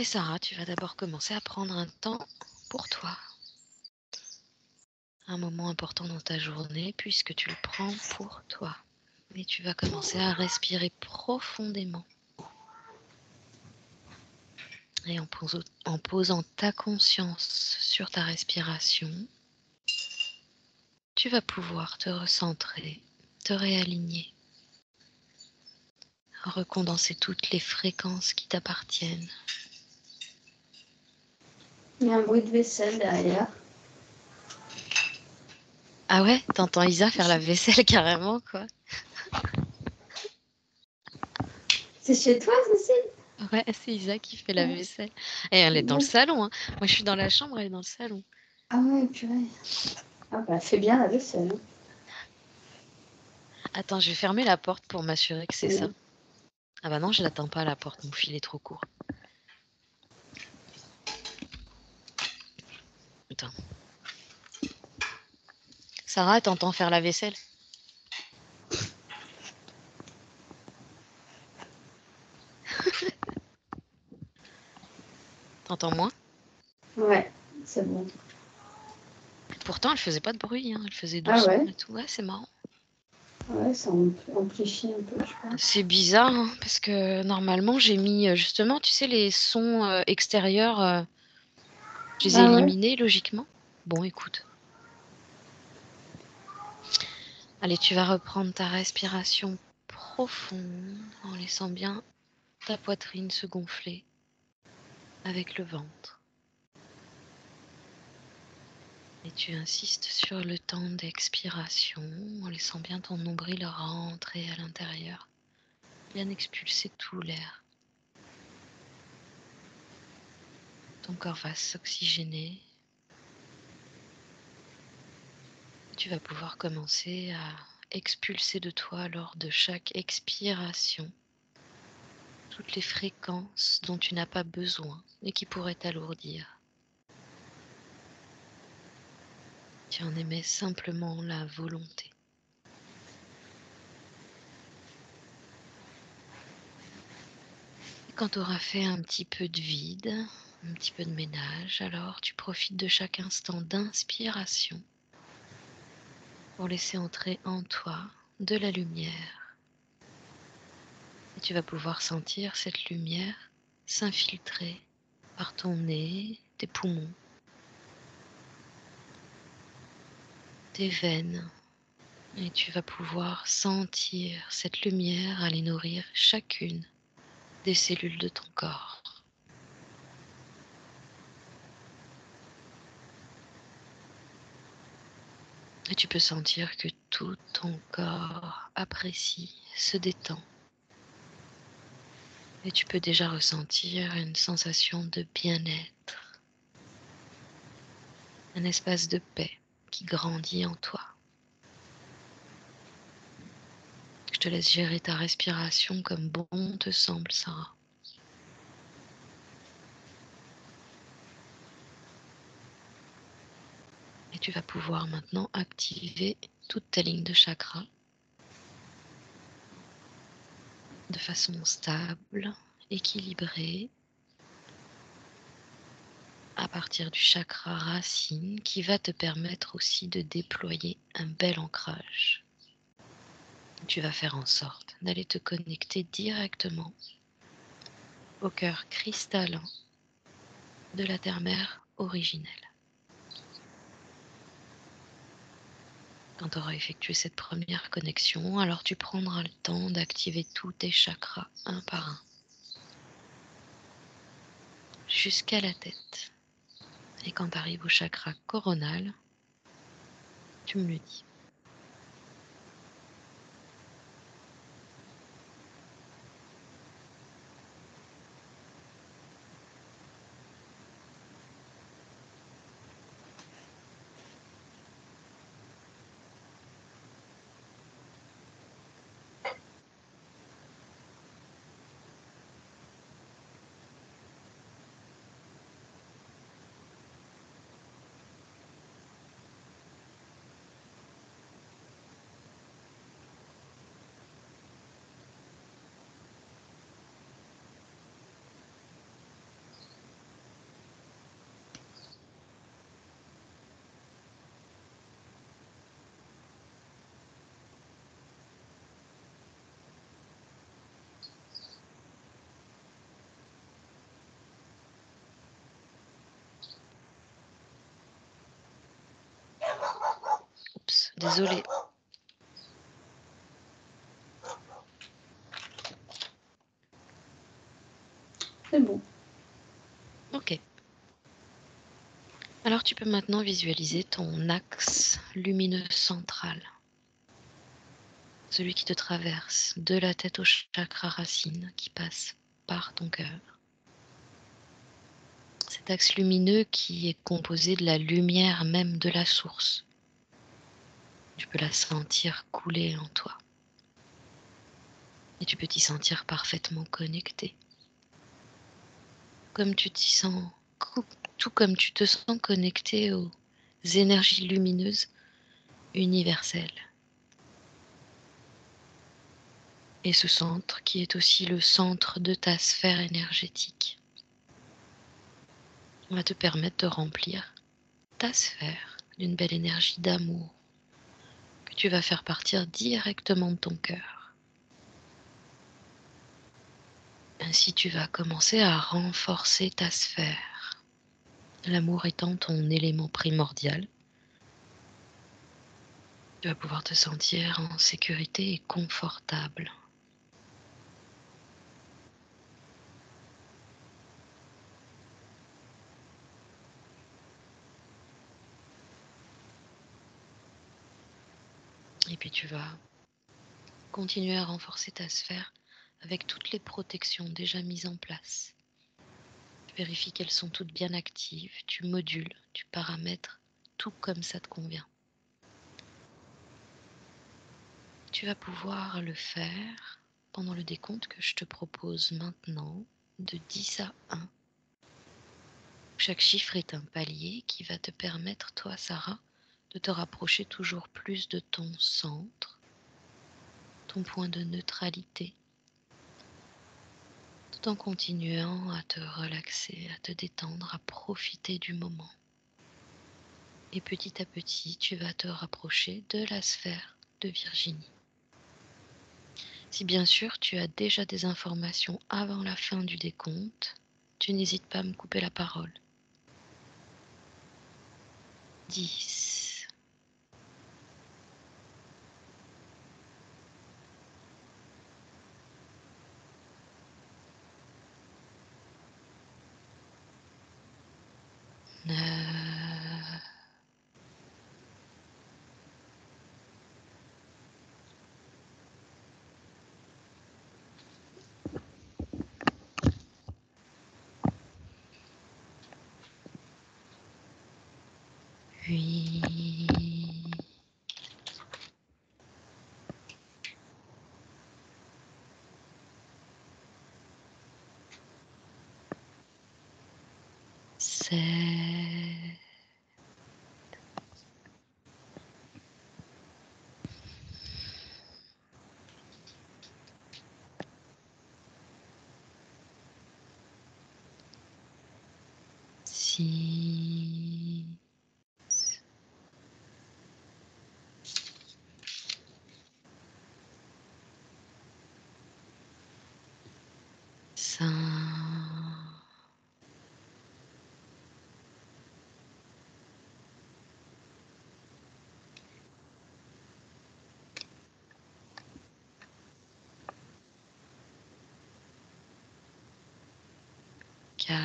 Et Sarah, tu vas d'abord commencer à prendre un temps pour toi. Un moment important dans ta journée puisque tu le prends pour toi. Et tu vas commencer à respirer profondément. Et en posant ta conscience sur ta respiration, tu vas pouvoir te recentrer, te réaligner, recondenser toutes les fréquences qui t'appartiennent. Il y a un bruit de vaisselle derrière. Ah ouais, t'entends Isa faire la vaisselle carrément, quoi. C'est chez toi, Cécile? Ouais, c'est Isa qui fait la vaisselle. Et elle est dans le salon, hein. Moi, je suis dans la chambre, elle est dans le salon. Ah ouais, purée. Ah bah, elle fait bien la vaisselle. Attends, je vais fermer la porte pour m'assurer que c'est Oui. ça. Ah bah non, je l'attends pas à la porte, mon fil est trop court. Attends. Sarah, t'entends faire la vaisselle? T'entends moins? Ouais, c'est bon. Pourtant, elle faisait pas de bruit, hein. Elle faisait Ah doucement ouais? et tout. Ouais, c'est marrant. Ouais, ça amplifie un peu, je crois. C'est bizarre, hein, parce que normalement, j'ai mis justement, tu sais, les sons extérieurs, je les ai Ah ouais? éliminés logiquement. Bon, écoute. Allez, tu vas reprendre ta respiration profonde en laissant bien ta poitrine se gonfler avec le ventre. Et tu insistes sur le temps d'expiration en laissant bien ton nombril rentrer à l'intérieur, bien expulser tout l'air. Ton corps va s'oxygéner. Tu vas pouvoir commencer à expulser de toi lors de chaque expiration toutes les fréquences dont tu n'as pas besoin et qui pourraient t'alourdir. Tu en émets simplement la volonté. Et quand tu auras fait un petit peu de vide, un petit peu de ménage, alors tu profites de chaque instant d'inspiration pour laisser entrer en toi de la lumière. Et tu vas pouvoir sentir cette lumière s'infiltrer par ton nez, tes poumons, tes veines. Et tu vas pouvoir sentir cette lumière aller nourrir chacune des cellules de ton corps. Et tu peux sentir que tout ton corps apprécie, se détend. Et tu peux déjà ressentir une sensation de bien-être, un espace de paix qui grandit en toi. Je te laisse gérer ta respiration comme bon te semble, Sarah. Et tu vas pouvoir maintenant activer toute ta ligne de chakra de façon stable, équilibrée, à partir du chakra racine qui va te permettre aussi de déployer un bel ancrage. Tu vas faire en sorte d'aller te connecter directement au cœur cristallin de la terre-mère originelle. Quand tu auras effectué cette première connexion, alors tu prendras le temps d'activer tous tes chakras un par un, jusqu'à la tête. Et quand tu arrives au chakra coronal, tu me le dis. Désolée. C'est bon. Ok. Alors tu peux maintenant visualiser ton axe lumineux central, celui qui te traverse de la tête au chakra racine qui passe par ton cœur. Cet axe lumineux qui est composé de la lumière même de la source. Tu peux la sentir couler en toi. Et tu peux t'y sentir parfaitement connecté. Comme tu t'y sens, tout comme tu te sens connecté aux énergies lumineuses universelles. Et ce centre qui est aussi le centre de ta sphère énergétique va te permettre de remplir ta sphère d'une belle énergie d'amour que tu vas faire partir directement de ton cœur. Ainsi tu vas commencer à renforcer ta sphère, l'amour étant ton élément primordial. Tu vas pouvoir te sentir en sécurité et confortable. Et puis tu vas continuer à renforcer ta sphère avec toutes les protections déjà mises en place. Tu vérifies qu'elles sont toutes bien actives, tu modules, tu paramètres tout comme ça te convient. Tu vas pouvoir le faire pendant le décompte que je te propose maintenant de 10 à 1. Chaque chiffre est un palier qui va te permettre, toi Sarah, de te rapprocher toujours plus de ton centre, ton point de neutralité, tout en continuant à te relaxer, à te détendre, à profiter du moment. Et petit à petit, tu vas te rapprocher de la sphère de Virginie. Si bien sûr tu as déjà des informations avant la fin du décompte, tu n'hésites pas à me couper la parole. 10, 9, 8, 7, 6, 5, 4,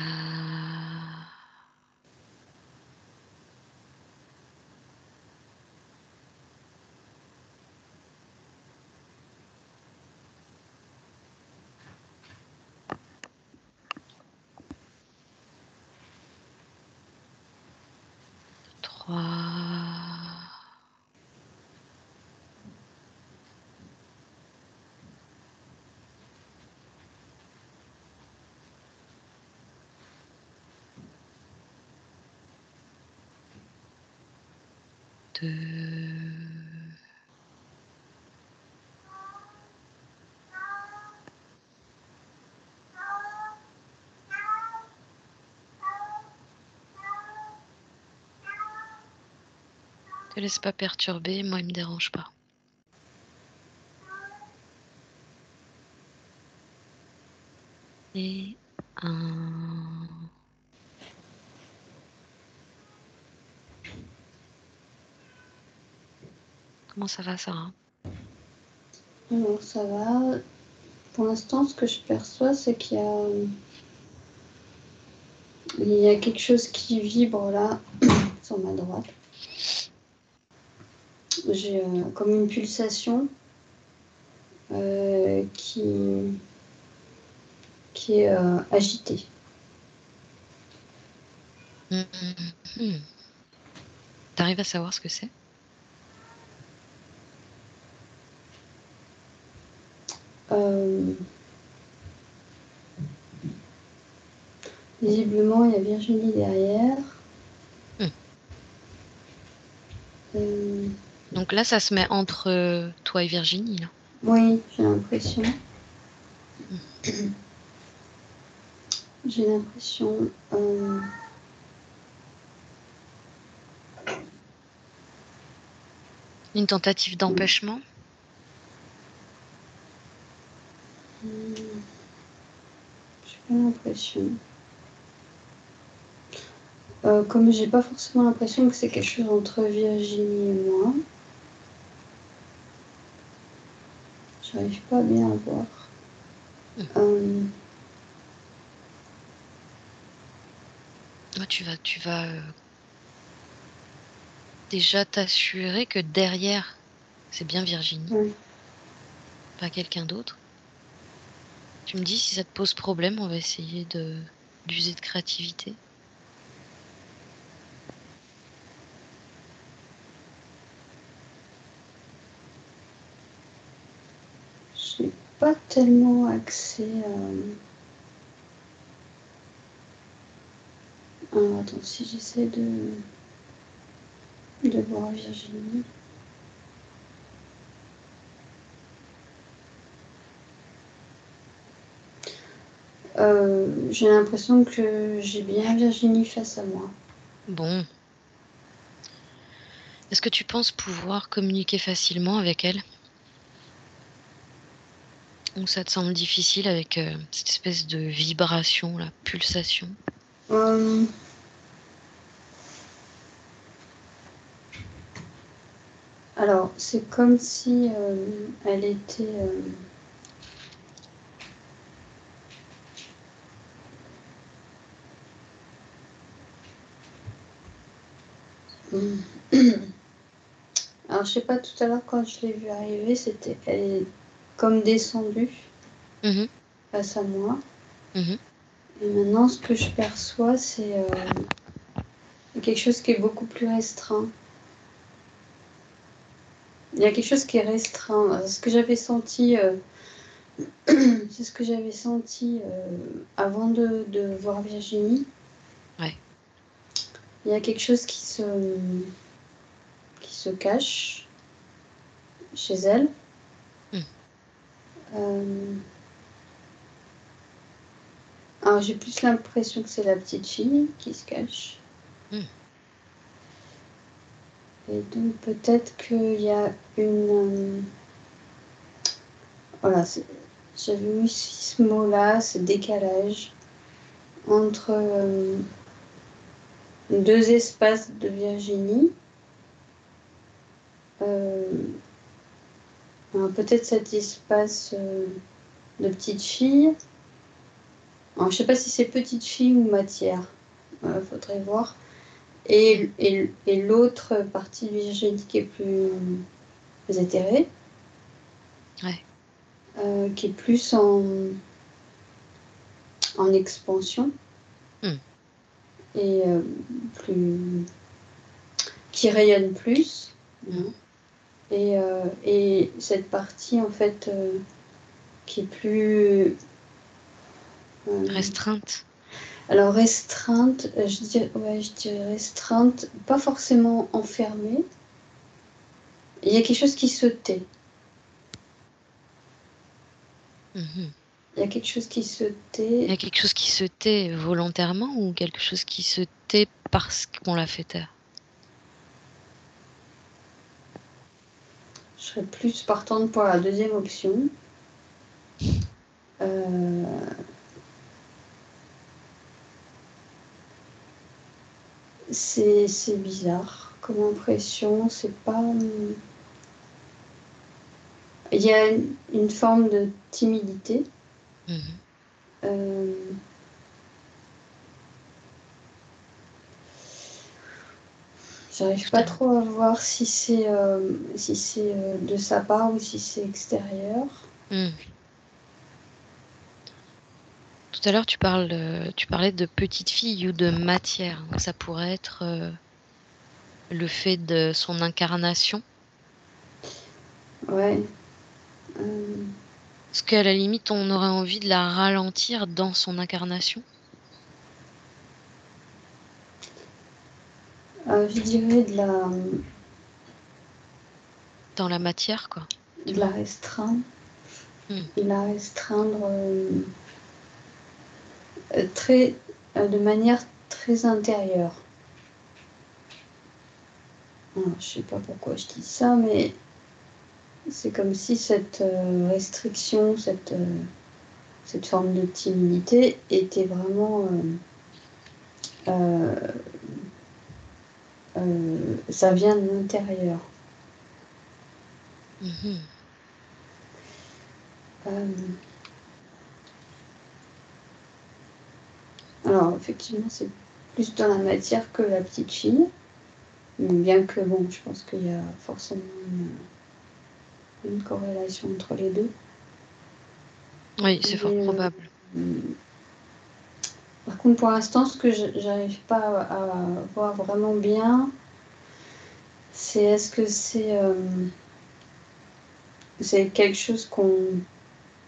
3, 2, te laisse pas perturber, moi il me dérange pas. Et 1. Comment ça va, Sarah? Alors, ça va. Pour l'instant, ce que je perçois, c'est qu'il y a quelque chose qui vibre là, sur ma droite. J'ai comme une pulsation qui est agitée. T'arrives à savoir ce que c'est? Visiblement, il y a Virginie derrière. Euh, Donc là, ça se met entre toi et Virginie, là. oui, j'ai l'impression. J'ai l'impression. Une tentative d'empêchement? J'ai pas l'impression. Comme j'ai pas forcément l'impression que c'est quelque chose entre Virginie et moi, j'arrive pas à bien à voir. Tu vas déjà t'assurer que derrière, c'est bien Virginie, Ouais. pas quelqu'un d'autre. Tu me dis si ça te pose problème, on va essayer d'user de créativité. J'ai pas tellement accès à. Alors attends, si j'essaie de voir Virginie. J'ai l'impression que j'ai bien Virginie face à moi. Bon. Est-ce que tu penses pouvoir communiquer facilement avec elle? Ou ça te semble difficile avec cette espèce de vibration, la pulsation? Alors, c'est comme si elle était. Alors, je sais pas, tout à l'heure, quand je l'ai vue arriver, elle est comme descendue face à moi. Et maintenant, ce que je perçois, c'est quelque chose qui est beaucoup plus restreint. Il y a quelque chose qui est restreint. C'est ce que j'avais senti. C'est ce que j'avais senti avant de voir Virginie. Ouais. Il y a quelque chose qui se cache chez elle. Alors j'ai plus l'impression que c'est la petite fille qui se cache. Et donc peut-être qu'il y a une... voilà, j'avais mis ce mot-là, ce décalage entre deux espaces de Virginie. Alors peut-être cet espace de petite fille. Alors, je ne sais pas si c'est petite fille ou matière. Faudrait voir. Et l'autre partie de Virginie qui est plus éthérée. Ouais. Qui est plus en expansion. Et plus... qui rayonne plus. Et cette partie, en fait, qui est plus... restreinte. Alors restreinte, je dirais restreinte, pas forcément enfermée. Il y a quelque chose qui se tait. Il y a quelque chose qui se tait. Il y a quelque chose qui se tait volontairement ou quelque chose qui se tait parce qu'on l'a fait taire? Je serais plus partante pour la deuxième option. C'est bizarre comme impression, c'est pas... il y a une forme de timidité. J'arrive pas trop à voir si c'est de sa part ou si c'est extérieur. Tout à l'heure, tu parlais de petite fille ou de matière. Donc, ça pourrait être le fait de son incarnation. Ouais. Est-ce qu'à la limite, on aurait envie de la ralentir dans son incarnation? Je dirais dans la matière, quoi. De la restreindre. De la restreindre de manière très intérieure. Alors, je sais pas pourquoi je dis ça, mais c'est comme si cette restriction, cette forme de timidité était vraiment ça vient de l'intérieur. Alors effectivement c'est plus dans la matière que la petite fille, bien que bon je pense qu'il y a forcément une corrélation entre les deux. Oui, c'est fort probable. Par contre, pour l'instant, ce que j'arrive pas à voir vraiment bien, c'est est-ce que c'est quelque chose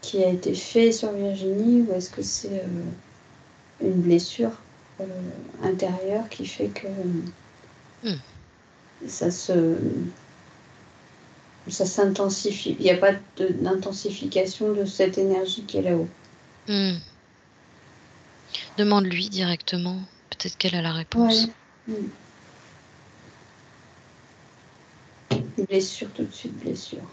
qui a été fait sur Virginie ou est-ce que c'est une blessure intérieure qui fait que ça s'intensifie. Il n'y a pas d'intensification de cette énergie qui est là-haut. Demande-lui directement. Peut-être qu'elle a la réponse. Ouais. Blessure, tout de suite, blessure.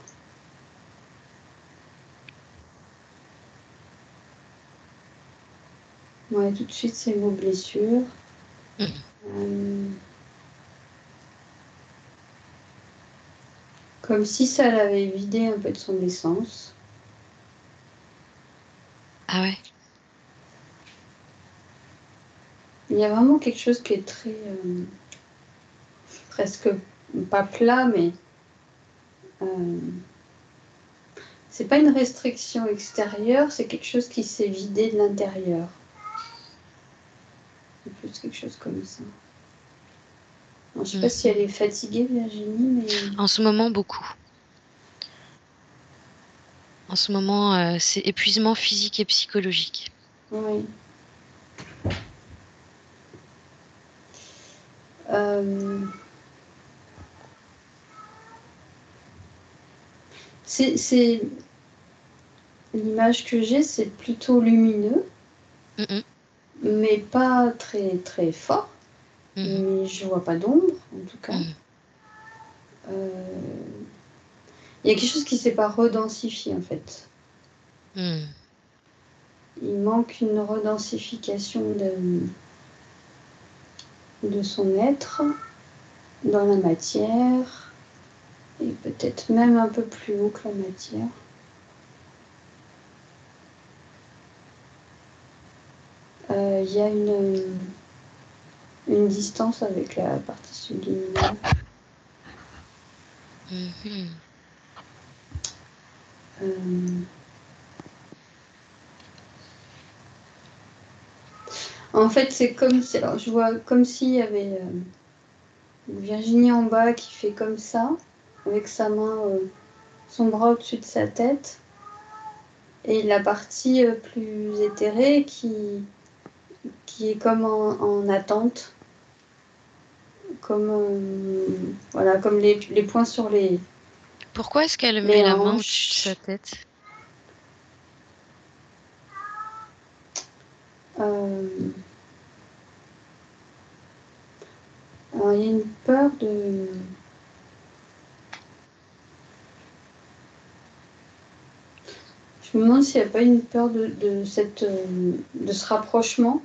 Ouais, tout de suite, c'est le mot blessure. Comme si ça l'avait vidé un peu de son essence. Ah ouais. Il y a vraiment quelque chose qui est très presque pas plat, mais c'est pas une restriction extérieure, c'est quelque chose qui s'est vidé de l'intérieur. C'est plus quelque chose comme ça. Alors, je sais pas si elle est fatiguée, Virginie, mais... En ce moment, beaucoup. En ce moment, c'est épuisement physique et psychologique. Oui. C'est l'image que j'ai, c'est plutôt lumineux, mais pas très très fort. Mais je vois pas d'ombre, en tout cas. Il y a quelque chose qui s'est pas redensifié, en fait. Il manque une redensification de son être dans la matière et peut-être même un peu plus haut que la matière. Il y a une distance avec la partie subliminale. En fait, c'est comme si, alors je vois comme s'il y avait Virginie en bas qui fait comme ça, avec sa main, son bras au-dessus de sa tête, et la partie plus éthérée qui est comme en attente, comme voilà, comme les points sur les. Pourquoi est-ce qu'elle met la main au-dessus de sa tête? Alors, il y a une peur de. Je me demande s'il n'y a pas une peur de ce rapprochement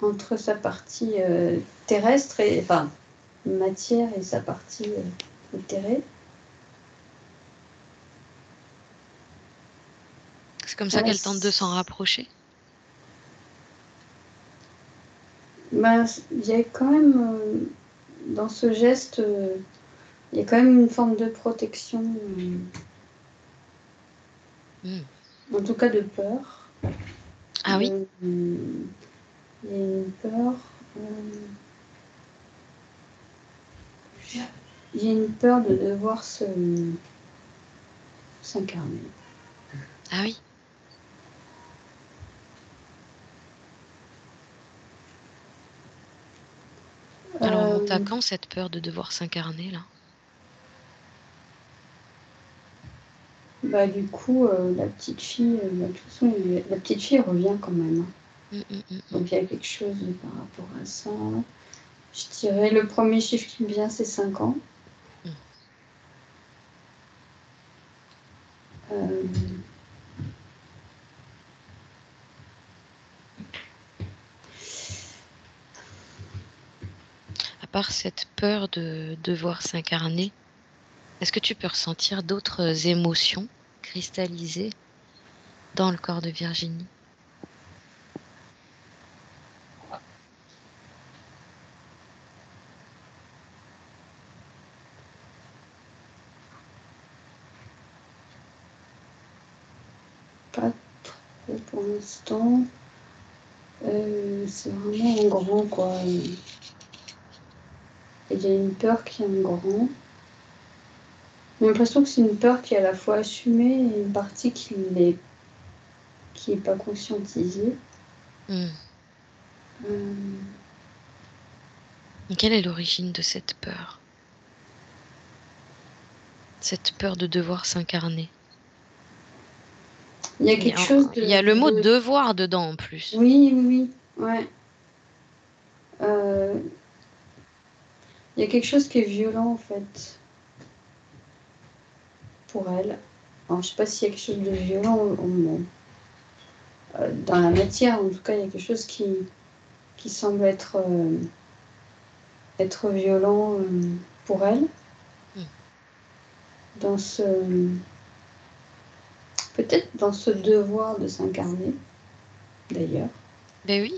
entre sa partie terrestre et enfin matière et sa partie éthérée. C'est comme ça qu'elle tente de s'en rapprocher? Bah, il y a quand même, dans ce geste, il y a quand même une forme de protection, Mmh. en tout cas de peur. Ah oui? Il y a une peur, il y a une peur de devoir s'incarner. Ah oui? Elle remonte à Hem, quand cette peur de devoir s'incarner là? Bah, du coup, la petite fille, bah, de toute façon, la petite fille revient quand même, hein. Mmh, mmh, mmh, mmh. Donc il y a quelque chose par rapport à ça. Je dirais le premier chiffre qui me vient, c'est 5 ans. Mmh. Hem, À part cette peur de devoir s'incarner, est-ce que tu peux ressentir d'autres émotions cristallisées dans le corps de Virginie? Pas trop pour l'instant. C'est vraiment en grand, quoi, il y a une peur qui est en grand. J'ai l'impression que c'est une peur qui est à la fois assumée et une partie qui est pas conscientisée. Mmh. Hem, Et quelle est l'origine de cette peur? Cette peur de devoir s'incarner? il y a quelque chose Il y a le mot de «devoir» dedans en plus. oui, oui, oui, ouais. Heu, il y a quelque chose qui est violent, en fait, pour elle. Alors je sais pas s'il y a quelque chose de violent dans la matière, en tout cas, il y a quelque chose qui semble être violent, pour elle, Mmh. dans ce peut-être dans ce devoir de s'incarner, d'ailleurs. Beh oui,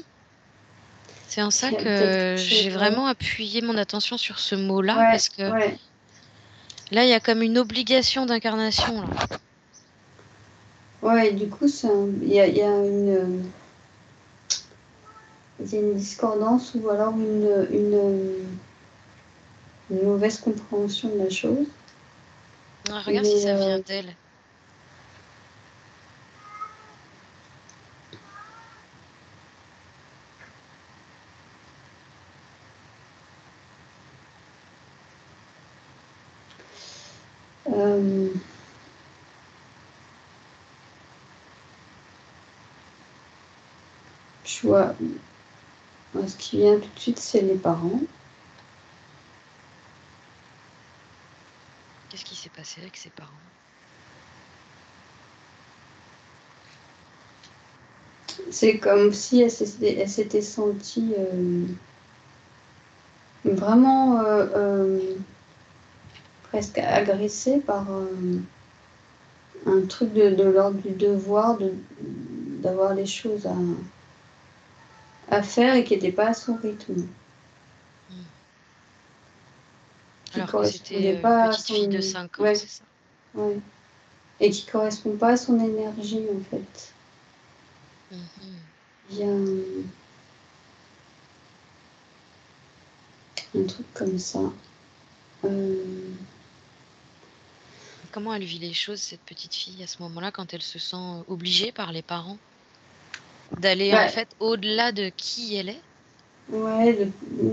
c'est en ça Il y a peut-être que quelque chose, j'ai ouais. vraiment appuyé mon attention sur ce mot-là, Ouais, parce que ouais, là, il y a comme une obligation d'incarnation là. ouais, et du coup, il y a il y a une discordance ou alors une mauvaise compréhension de la chose. Ah, regarde si Mais, ça vient d'elle. hem, je vois, ce qui vient tout de suite, c'est les parents. Qu'est-ce qui s'est passé avec ses parents? C'est comme si elle s'était sentie, vraiment, presque agressée par, un truc de l'ordre du devoir d'avoir les choses à faire et qui était pas à son rythme, Mmh. qui Alors que correspondait c'était, une pas à petite fille de son 5 ans, ouais, c'est ça? ouais, et qui correspond pas à son énergie, en fait. Mmh mh. Il y a un truc comme ça. Hem, Comment elle vit les choses, cette petite fille, à ce moment-là, quand elle se sent, obligée par les parents d'aller, en Bah, fait, au-delà de qui elle est? ouais,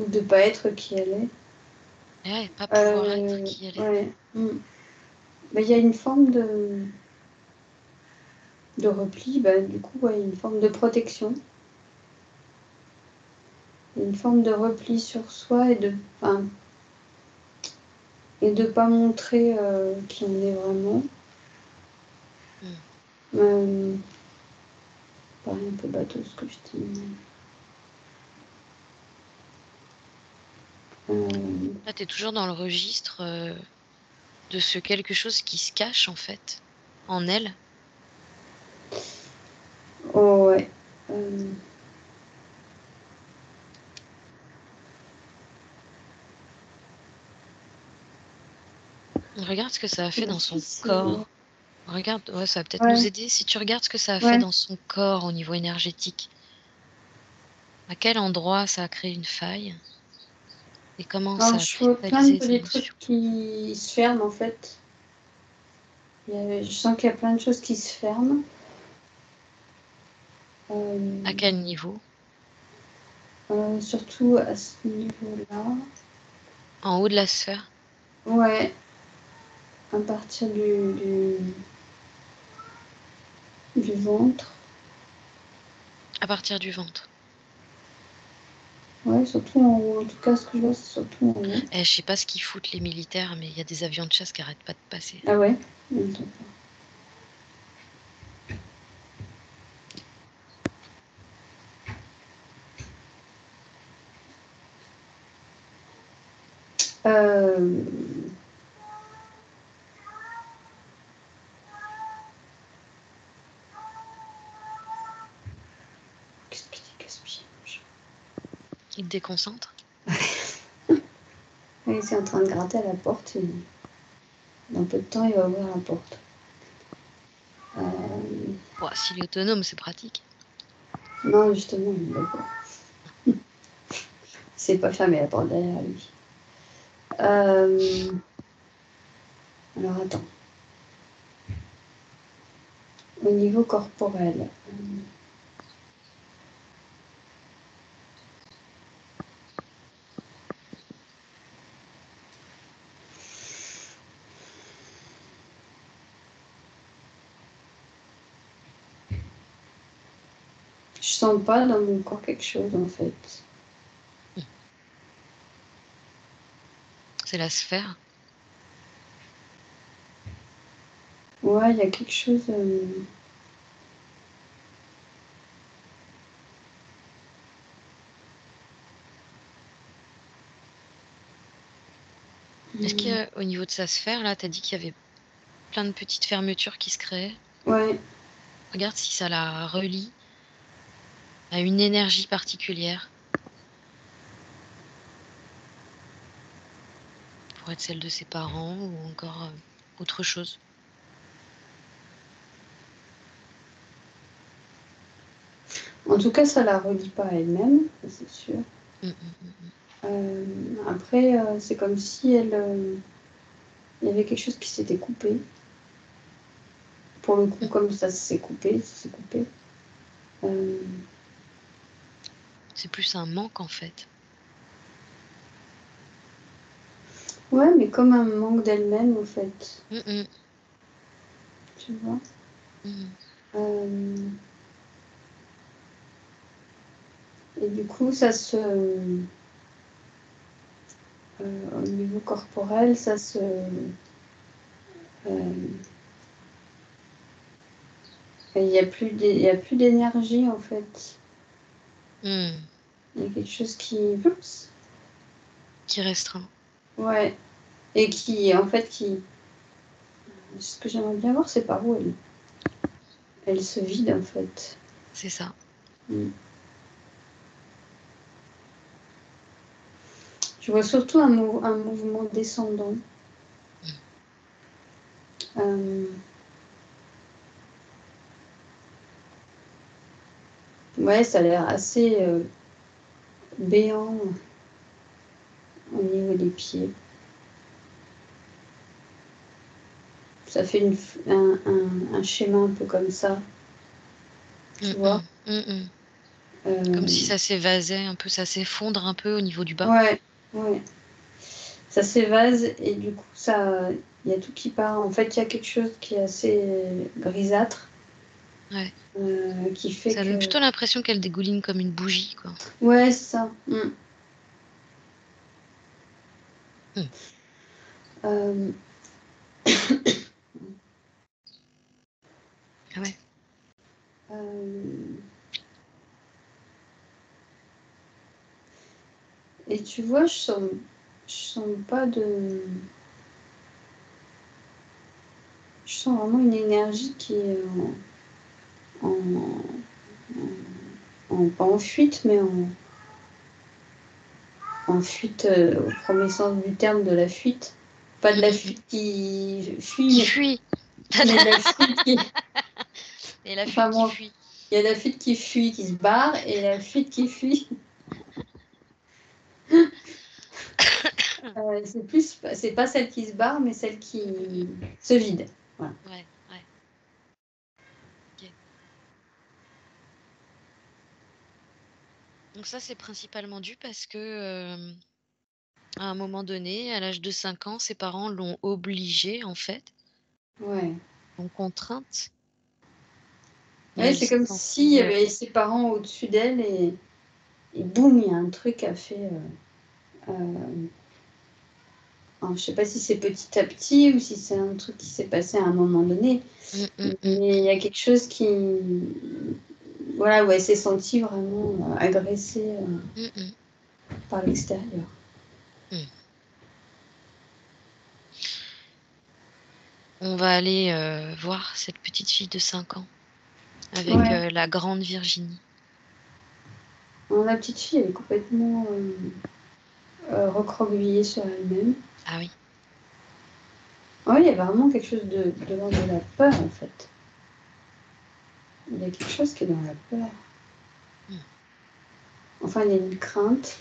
de pas être qui elle est. Ouais, pas pouvoir être qui elle est. Ouais, bah, il y a une forme de repli, bah, du coup, ouais, une forme de protection. Une forme de repli sur soi et de pas montrer, qui on est vraiment. Mmh. Hem, Paraît un peu bateau ce que je dis, mais, hem, Là, tu es toujours dans le registre, de ce quelque chose qui se cache, en fait, en elle. Regarde ce que ça a fait dans son C'est... corps. Regarde, ouais, ça va peut-être nous Ouais, aider si tu regardes ce que ça a fait ouais. dans son corps au niveau énergétique. À quel endroit ça a créé une faille et comment Alors, ça a je vois plein cristallisé de les des trucs émotions. qui se ferment, en fait. Je sens qu'il y a plein de choses qui se ferment. À quel niveau? Surtout à ce niveau-là. En haut de la sphère? Ouais, à partir du ventre. À partir du ventre. Ouais, surtout en haut. En tout cas, ce que je vois, c'est surtout en haut. Je sais pas ce qu'ils foutent les militaires, mais il y a des avions de chasse qui arrêtent pas de passer. Ah ouais? Euh... Qu'est-ce qu'il gaspille? Il te déconcentre? Il est en train de gratter à la porte et dans peu de temps, il va ouvrir la porte. Bon, s'il est autonome, c'est pratique. Non, justement, il ne veut pas. C'est pas fermé la porte derrière lui. Alors attends. Au niveau corporel. Je sens pas dans mon corps quelque chose en fait. C'est la sphère. Ouais, il y a quelque chose. Est-ce qu'au niveau de sa sphère, là, t'as dit qu'il y avait plein de petites fermetures qui se créaient? Ouais. Regarde si ça la relie à une énergie particulière. Pour être celle de ses parents ou encore autre chose. En tout cas, ça la relie pas à elle-même, c'est sûr. Après, c'est comme si il y avait quelque chose qui s'était coupé. Pour le coup, comme ça s'est coupé, ça s'est coupé. C'est plus un manque en fait. Ouais, mais comme un manque d'elle-même, en fait. Tu vois. Et du coup, ça se... au niveau corporel, ça se... il n'y a plus d'énergie, en fait. Il y a quelque chose qui... Qui restreint. Ouais. Et qui, en fait, qui... Ce que j'aimerais bien voir, c'est par où elle se vide, en fait. C'est ça. Je vois surtout un mouvement descendant. Ouais, ça a l'air assez béant au niveau des pieds. Ça fait un schéma un peu comme ça. Tu vois. Comme si ça s'évasait un peu, ça s'effondre un peu au niveau du bas. Ouais, ouais. Ça s'évase et du coup, il y a tout qui part. En fait, il y a quelque chose qui est assez grisâtre. Ouais. Qui fait Ça que... donne plutôt l'impression qu'elle dégouline comme une bougie, quoi. Ouais, c'est ça. Ah ouais. Et tu vois, je sens pas de... Je sens vraiment une énergie qui est pas en fuite, mais en fuite au premier sens du terme de la fuite. Pas de la fuite qui fuit, Qui mais fuit. de la fuite qui... Et la fuite Enfin qui bon, fuit. il y a la fuite qui fuit, qui se barre, et la fuite qui fuit. C'est pas celle qui se barre, mais celle qui se vide. Voilà. Ouais, ouais. Ok. Donc ça, c'est principalement dû parce que, à un moment donné, à l'âge de 5 ans, ses parents l'ont obligée, en fait, Ouais. l'ont contrainte et Ouais, elle c'est s'est comme s'il y sentie, avait ses parents au-dessus d'elle et boum, il y a un truc qui a fait. Alors, je sais pas si c'est petit à petit ou si c'est un truc qui s'est passé à un moment donné, mais il y a quelque chose qui. Voilà, où elle s'est sentie vraiment agressée Mmh mh. par l'extérieur. Mmh. On va aller, voir cette petite fille de 5 ans avec, Ouais. la grande Virginie. Alors, la petite fille, elle est complètement recroquevillée sur elle-même. Ah oui. Oui, il y a vraiment quelque chose de l'ordre de la peur, en fait. Il y a quelque chose qui est dans la peur. Mmh. Enfin, il y a une crainte.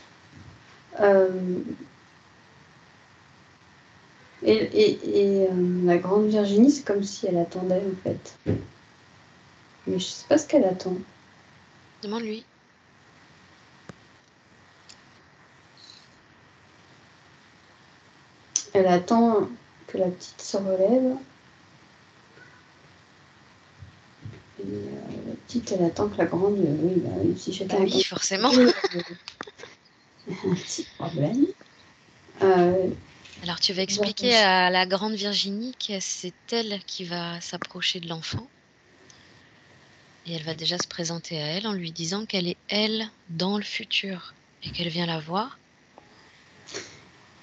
Euh, la grande Virginie, c'est comme si elle attendait, en fait. Mais je sais pas ce qu'elle attend. Demande-lui. Elle attend que la petite se relève. Et la petite, elle attend que la grande... oui, bah, si Bah chacun attend oui, que forcément. il y a un petit problème. Euh, Alors tu vas expliquer Virginie. à la grande Virginie que c'est elle qui va s'approcher de l'enfant et elle va déjà se présenter à elle en lui disant qu'elle est elle dans le futur et qu'elle vient la voir.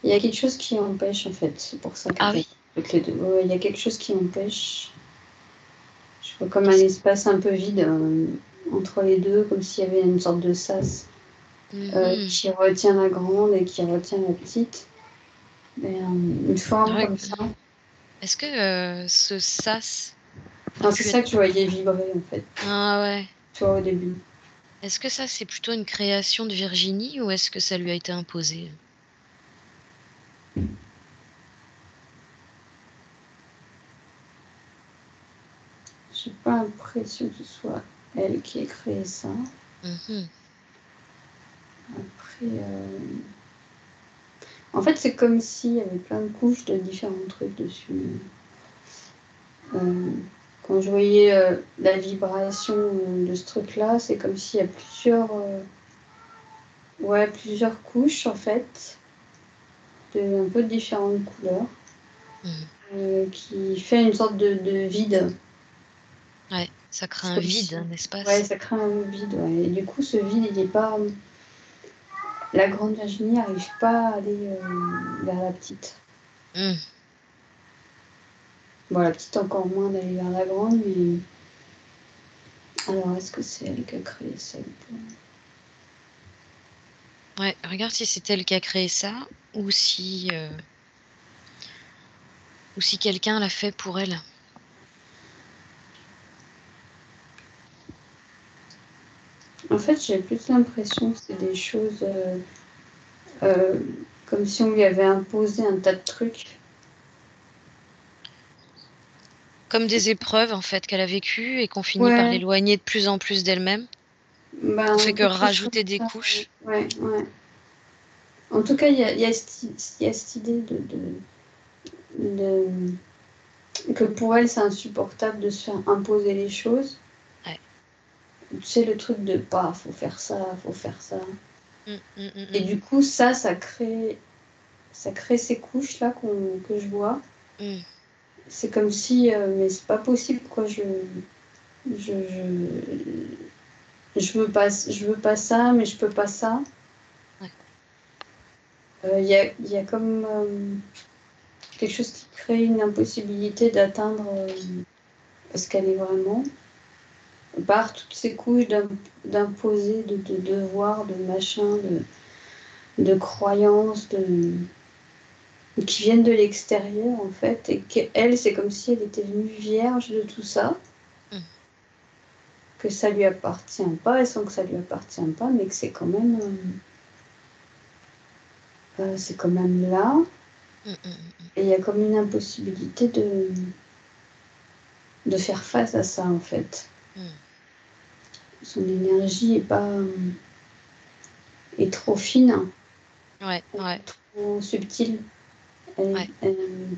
Il y a quelque chose qui empêche, en fait. C'est pour ça qu'elle Ah vient oui? avec les deux. Ouais, il y a quelque chose qui empêche. Je vois comme un Qu'est-ce espace un peu vide entre les deux, comme s'il y avait une sorte de sas Mmh. qui retient la grande et qui retient la petite. Mais, une forme Ouais, comme ça. est-ce que, ce sas a Non, c'est pu ça être que je voyais vibrer, en fait, ah ouais. tu vois, au début. Est-ce que ça, c'est plutôt une création de Virginie ou est-ce que ça lui a été imposé? J'ai pas l'impression que ce soit elle qui ait créé ça. Mmh. Après, en fait, c'est comme s'il y avait plein de couches de différents trucs dessus. Euh, Quand je voyais la vibration de ce truc-là, c'est comme s'il y a plusieurs couches, en fait, un peu de différentes couleurs, Mmh. qui fait une sorte de vide. Ouais, ça crée C'est un comme vide, si, un ouais, espace. ça crée un vide, ouais. Et du coup, ce vide, il n'est pas. La grande Virginie n'arrive pas à aller vers la petite. Mmh. Bon, la petite encore moins d'aller vers la grande, mais. Alors, est-ce que c'est elle qui a créé ça Ouais, regarde si c'est elle qui a créé ça ou si quelqu'un l'a fait pour elle. En fait, j'ai plus l'impression que c'est des choses euh, comme si on lui avait imposé un tas de trucs. Comme des épreuves, en fait, qu'elle a vécues et qu'on finit par Ouais, l'éloigner de plus en plus d'elle-même. On fait ben, que quelque chose comme rajouter des ça. couches. Ouais, ouais. En tout cas, il y a cette idée de- que pour elle, c'est insupportable de se faire imposer les choses. Ouais. Tu sais, le truc de bah, faut faire ça, faut faire ça. Mmh, mmh, mmh Et mh. du coup, ça crée ces couches-là que je vois. Mmh. C'est comme si, mais c'est pas possible, quoi. Je, je veux pas ça, mais je peux pas ça. Ouais. Il y a comme quelque chose qui crée une impossibilité d'atteindre ce qu'elle est vraiment. Par toutes ces couches d'imposer, de devoirs, de machin, de croyances, qui viennent de l'extérieur, en fait, et qu'elle, c'est comme si elle était venue vierge de tout ça, que ça lui appartient pas, elle sent que ça lui appartient pas, mais que c'est quand même là, et il y a comme une impossibilité de faire face à ça, en fait. Son énergie est trop fine, Ouais, ouais. trop subtile. Ouais.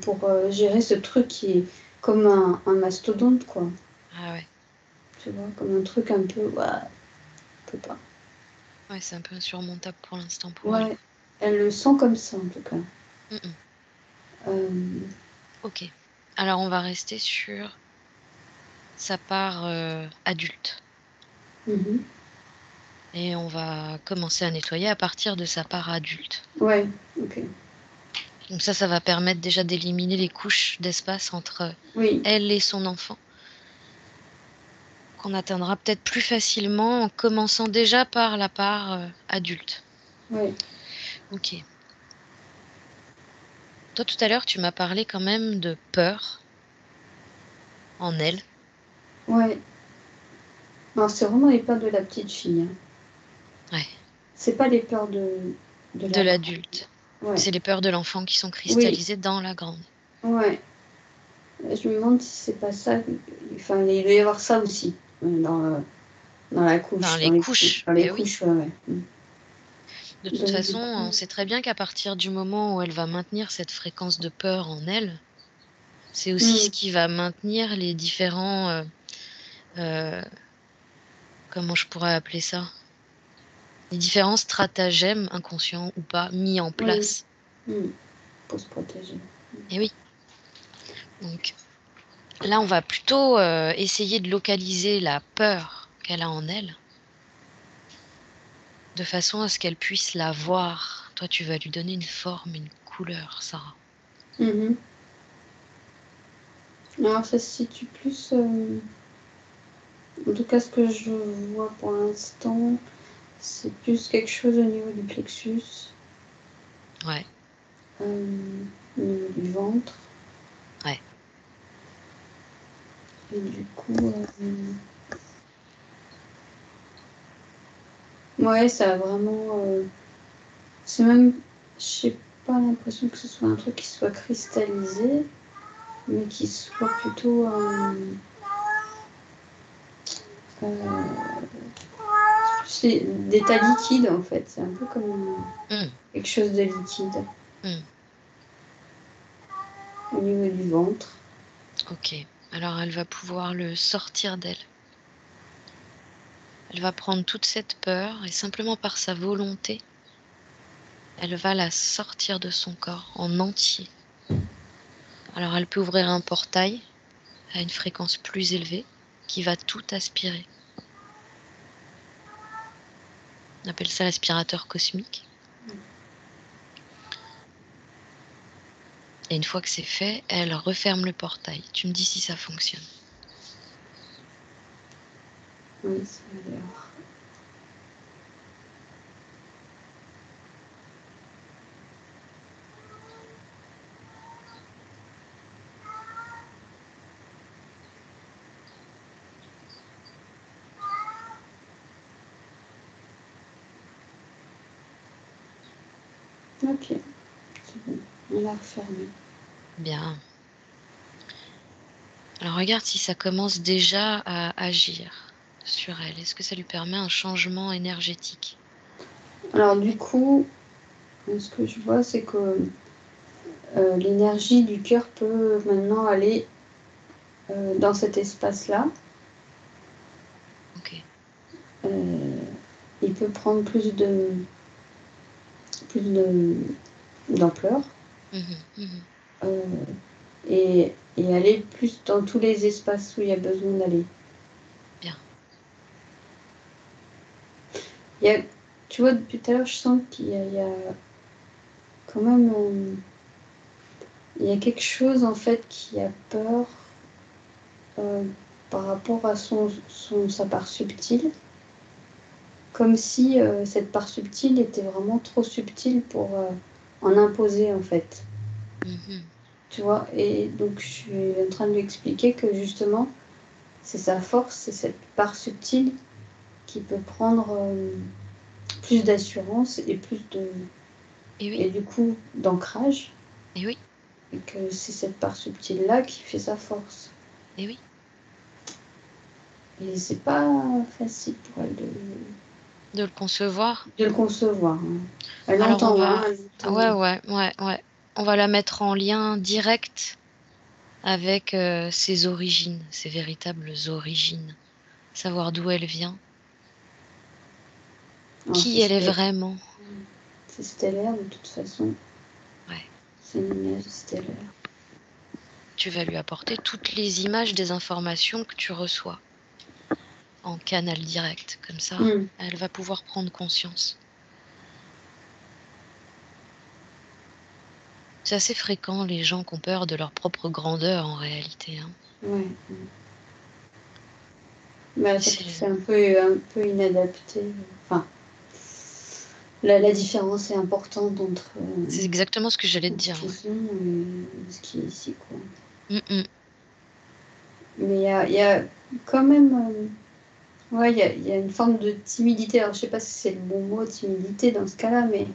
Pour gérer ce truc qui est comme un mastodonte, quoi. Ah ouais. Tu vois, comme un truc un peu... Ouais, on peut pas. Ouais, c'est un peu insurmontable pour l'instant pour elle. Ouais, elle le sent comme ça, en tout cas. Ok. Alors, on va rester sur sa part adulte. Et on va commencer à nettoyer à partir de sa part adulte. Ouais, ok. Donc ça va permettre déjà d'éliminer les couches d'espace entre elle et son enfant, qu'on atteindra peut-être plus facilement en commençant déjà par la part adulte. Ouais. Ok. Toi, tout à l'heure, tu m'as parlé quand même de peur en elle. Ouais. Alors, c'est vraiment les peurs de la petite fille. Ouais. C'est pas les peurs de De la grande. l'adulte. Ouais. C'est les peurs de l'enfant qui sont Oui. cristallisées dans la grande. Ouais. Je me demande si c'est pas ça. Enfin, il doit y avoir ça aussi dans la couche. Dans les couches. Dans les Oui. couches, ouais. De toute façon, on sait très bien qu'à partir du moment où elle va maintenir cette fréquence de peur en elle, c'est aussi ce qui va maintenir les différents, comment je pourrais appeler ça? Les différents stratagèmes, inconscients ou pas, mis en place. Pour se protéger. Et oui. Donc là, on va plutôt essayer de localiser la peur qu'elle a en elle, de façon à ce qu'elle puisse la voir. Toi, tu vas lui donner une forme, une couleur, Sarah. Alors, ça se situe plus... en tout cas, ce que je vois pour l'instant, c'est plus quelque chose au niveau du plexus. Ouais. Au niveau du ventre. Ouais. Et du coup... ouais, ça a vraiment... c'est même... J'ai pas l'impression que ce soit un truc qui soit cristallisé, mais qui soit plutôt... c'est d'état liquide, en fait. C'est un peu comme quelque chose de liquide. Au niveau du ventre. Ok. Alors, elle va pouvoir le sortir d'elle. Elle va prendre toute cette peur et simplement par sa volonté, elle va la sortir de son corps en entier. Alors, elle peut ouvrir un portail à une fréquence plus élevée qui va tout aspirer. On appelle ça l'aspirateur cosmique. Et une fois que c'est fait, elle referme le portail. Tu me dis si ça fonctionne. Oui, ça a l'air. Ok, c'est bon. On l'a refermé. Bien. Alors regarde si ça commence déjà à agir sur elle. Est-ce que ça lui permet un changement énergétique? Alors du coup, ce que je vois, c'est que l'énergie du cœur peut maintenant aller dans cet espace-là. Ok. Il peut prendre d'ampleur et aller plus dans tous les espaces où il y a besoin d'aller. Bien. Tu vois, depuis tout à l'heure, je sens qu'il y a quand même... il y a quelque chose, en fait, qui a peur par rapport à sa part subtile. Comme si cette part subtile était vraiment trop subtile pour en imposer, en fait. Tu vois, et donc je suis en train de lui expliquer que justement, c'est sa force, c'est cette part subtile qui peut prendre plus d'assurance et plus de... Et oui, Et du coup, d'ancrage, et oui, et que c'est cette part subtile-là qui fait sa force. et oui. Et c'est pas facile pour elle De le concevoir. de le concevoir. Hein. Elle Alors on entend, va... hein, elle entend. Ouais. On va la mettre en lien direct avec ses origines, ses véritables origines. Savoir d'où elle vient, Alors, qui elle est vraiment. c'est stellaire de toute façon. Ouais. C'est une image stellaire. Tu vas lui apporter toutes les images des informations que tu reçois en canal direct. Comme ça, elle va pouvoir prendre conscience. C'est assez fréquent, les gens qui ont peur de leur propre grandeur en réalité. Hein. Ouais. Bah, ça C'est fait un peu inadapté. Enfin, la différence est importante entre exactement ce que j'allais te ce dire. qu'ils sont et ce qui est ici, quoi. Mais il y a quand même... ouais, il y a une forme de timidité. Alors, je sais pas si c'est le bon mot, timidité, dans ce cas-là, mais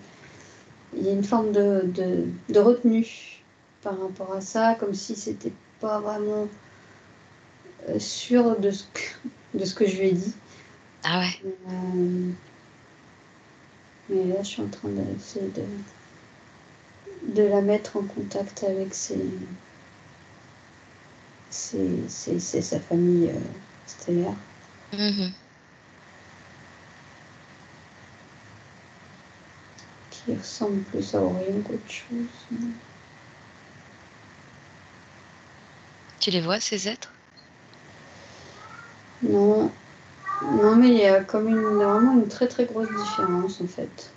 il y a une forme de retenue par rapport à ça, comme si c'était pas vraiment sûr de ce que je lui ai dit. Ah ouais. Mais là, je suis en train d'essayer de la mettre en contact avec sa famille stellaire. Qui ressemble plus à Orion qu'autre chose. Tu les vois, ces êtres? Non, non, mais il y a comme vraiment une très très grosse différence en fait.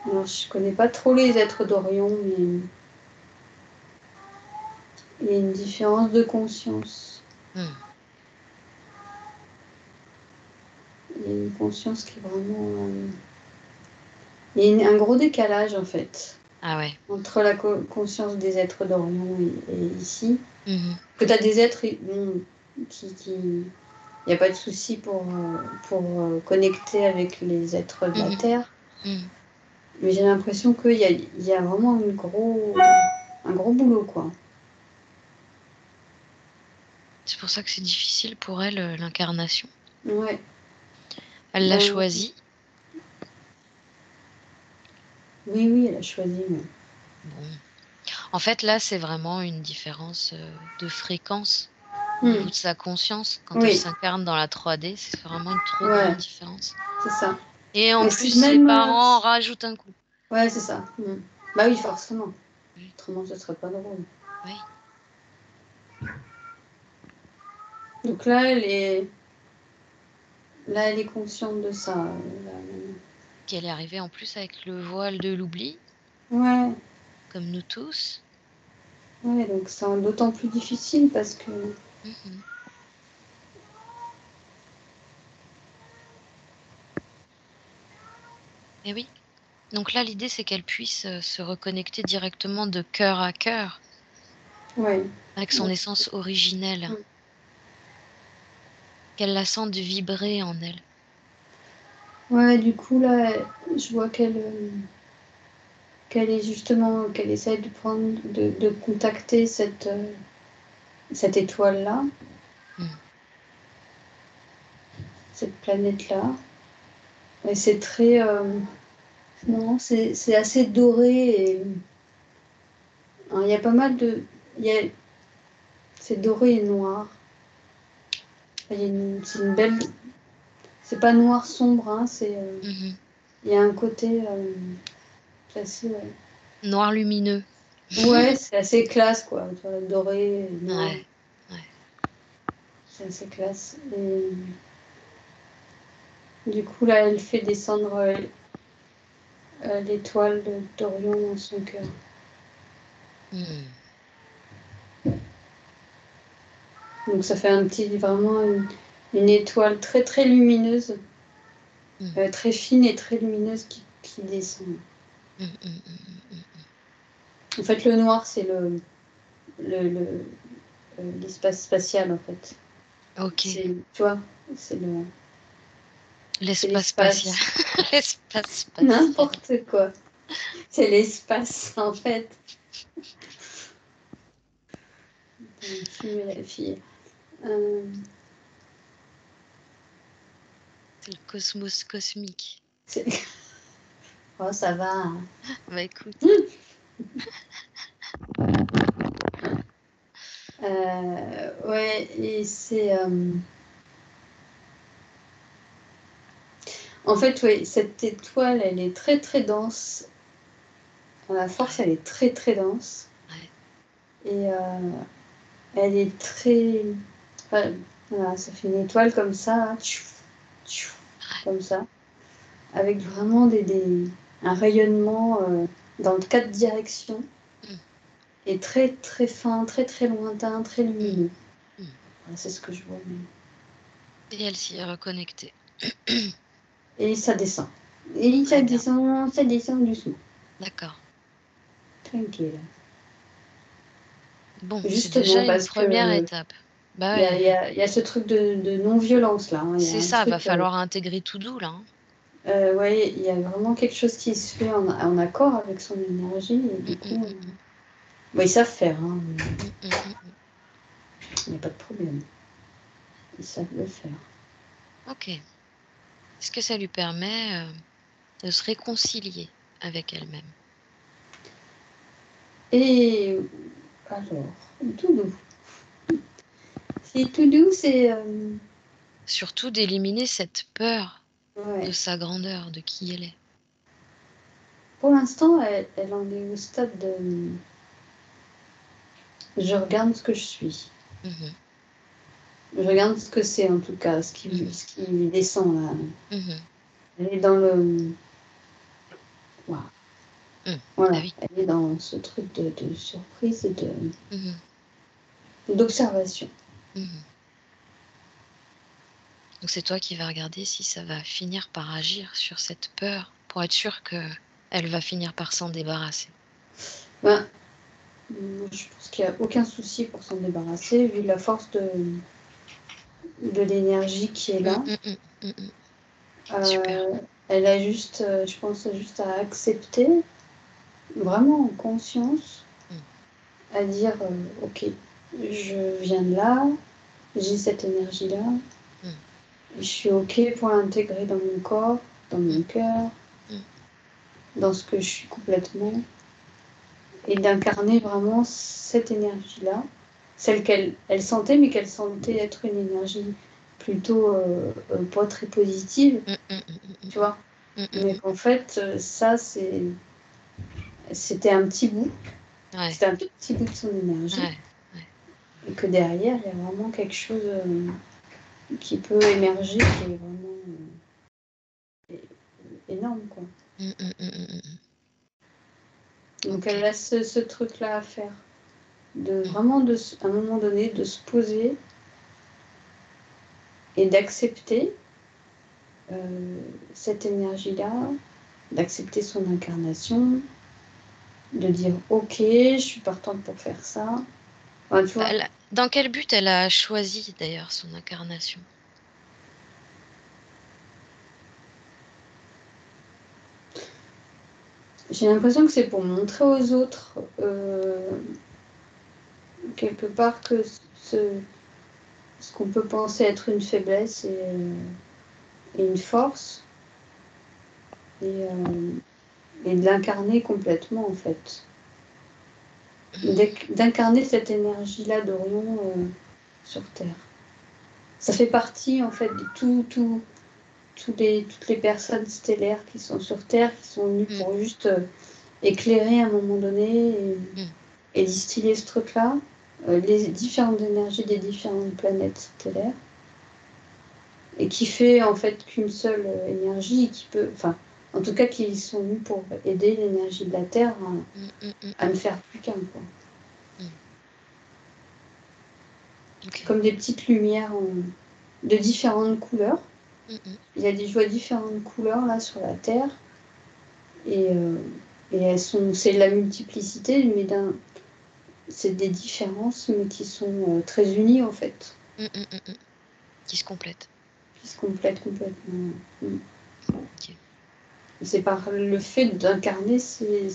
Alors, je connais pas trop les êtres d'Orion, mais il y a une différence de conscience. Il y a une conscience qui est vraiment... il y a un gros décalage en fait. Ah ouais. Entre la conscience des êtres d'Orion et ici. Que tu as des êtres qui... Il n'y a pas de souci pour connecter avec les êtres de la Terre. Mais j'ai l'impression qu'il y a vraiment un gros boulot, quoi. C'est pour ça que c'est difficile pour elle, l'incarnation. Ouais. Elle l'a choisi. Oui, elle a choisi. Ouais. Bon. En fait, là, c'est vraiment une différence de fréquence au niveau de sa conscience. Quand elle s'incarne dans la 3D, c'est vraiment une trop grande différence. C'est ça. Et en plus, ses parents rajoutent un coup. Ouais, c'est ça. Bah oui, forcément. Autrement, ce serait pas drôle. Oui. Donc là, elle est consciente de ça. Qu'elle est arrivée en plus avec le voile de l'oubli. Ouais. Comme nous tous. Ouais, donc c'est d'autant plus difficile parce que... Et oui. Donc là, l'idée, c'est qu'elle puisse se reconnecter directement de cœur à cœur. Ouais. Avec son essence originelle. Qu'elle la sente vibrer en elle. Ouais, du coup, là, je vois qu'elle est justement, qu'elle essaie de contacter cette étoile-là, cette planète-là. Et c'est très... non, c'est assez doré. Et il y a pas mal de... c'est doré et noir. C'est une belle... C'est pas noir sombre, hein, c'est... Il y a un côté... c'est assez... Noir lumineux. Ouais, c'est assez classe, quoi. Tu vois, doré, noir. Ouais. C'est assez classe. Et du coup, là, elle fait descendre l'étoile d'Orion dans son cœur. Donc ça fait vraiment une étoile très très lumineuse, très fine et très lumineuse qui descend. En fait, le noir, c'est l'espace spatial, en fait. Ok. Tu vois, c'est L'espace spatial. l'espace. L'espace spatial. N'importe quoi. C'est l'espace, en fait. Fumer la fille. C'est le cosmos cosmique. Oh, ça va. Hein. Bah écoute. Ouais, et c'est... En fait, oui, cette étoile, elle est très très dense. La force, elle est très très dense. Ouais. Et elle est très... Enfin, voilà, ça fait une étoile comme ça, comme ça, avec vraiment un rayonnement dans 4 directions. Et très très fin, très très lointain, très lumineux. Voilà, c'est ce que je vois. Et elle s'y est reconnectée. Et ça descend. Et ça descend doucement. D'accord. Tranquille. Bon, c'est Justement, déjà une parce première que étape. Bah il ouais. y a ce truc de non-violence là. Hein. C'est ça, va falloir intégrer tout doux là. Ouais, il y a vraiment quelque chose qui se fait en accord avec son énergie. Et du coup, ils savent faire. Hein, il n'y a pas de problème. Ils savent le faire. Ok. Est-ce que ça lui permet de se réconcilier avec elle-même? Et alors, tout doux. C'est tout doux, c'est... Surtout d'éliminer cette peur Ouais. de sa grandeur, de qui elle est. Pour l'instant, elle en est au stade de... Je regarde ce que je suis. Je regarde ce que c'est en tout cas, ce qui lui descend là. Elle est dans le... Wow. Voilà, oui. elle est dans ce truc de surprise et d'observation. Donc c'est toi qui vas regarder si ça va finir par agir sur cette peur pour être sûr qu'elle va finir par s'en débarrasser. Ben, je pense qu'il n'y a aucun souci pour s'en débarrasser vu la force de l'énergie qui est là. Super. Elle a juste, je pense, juste à accepter, vraiment en conscience, à dire ok, je viens de là, j'ai cette énergie-là, je suis ok pour l'intégrer dans mon corps, dans mon cœur, dans ce que je suis complètement, et d'incarner vraiment cette énergie-là, celle qu'elle sentait, mais qu'elle sentait être une énergie plutôt pas très positive, tu vois. Mais qu'en fait, ça, c'était un petit bout. Ouais. C'était un tout petit bout de son énergie. Ouais. Et que derrière, il y a vraiment quelque chose qui peut émerger, qui est vraiment énorme, quoi. Donc Okay. elle a ce truc-là à faire. De vraiment, à un moment donné, de se poser et d'accepter cette énergie-là, d'accepter son incarnation, de dire ok, je suis partante pour faire ça. Enfin, tu vois. Dans quel but elle a choisi d'ailleurs son incarnation? J'ai l'impression que c'est pour montrer aux autres quelque part que ce qu'on peut penser être une faiblesse et une force, et de l'incarner complètement en fait. D'incarner cette énergie-là d'Orion sur Terre. Ça fait partie en fait de toutes les personnes stellaires qui sont sur Terre, qui sont venues pour juste éclairer à un moment donné et distiller ce truc-là, les différentes énergies des différentes planètes stellaires, et qui fait en fait qu'une seule énergie, qui peut, enfin, en tout cas, qui sont venus pour aider l'énergie de la Terre à ne faire plus qu'un, quoi. Okay. Comme des petites lumières de différentes couleurs. Il y a des joies différentes couleurs là sur la Terre, et Et c'est de la multiplicité, mais c'est des différences, mais qui sont très unies en fait. Qui se complètent. Qui se complètent complètement. Ok. C'est par le fait d'incarner ces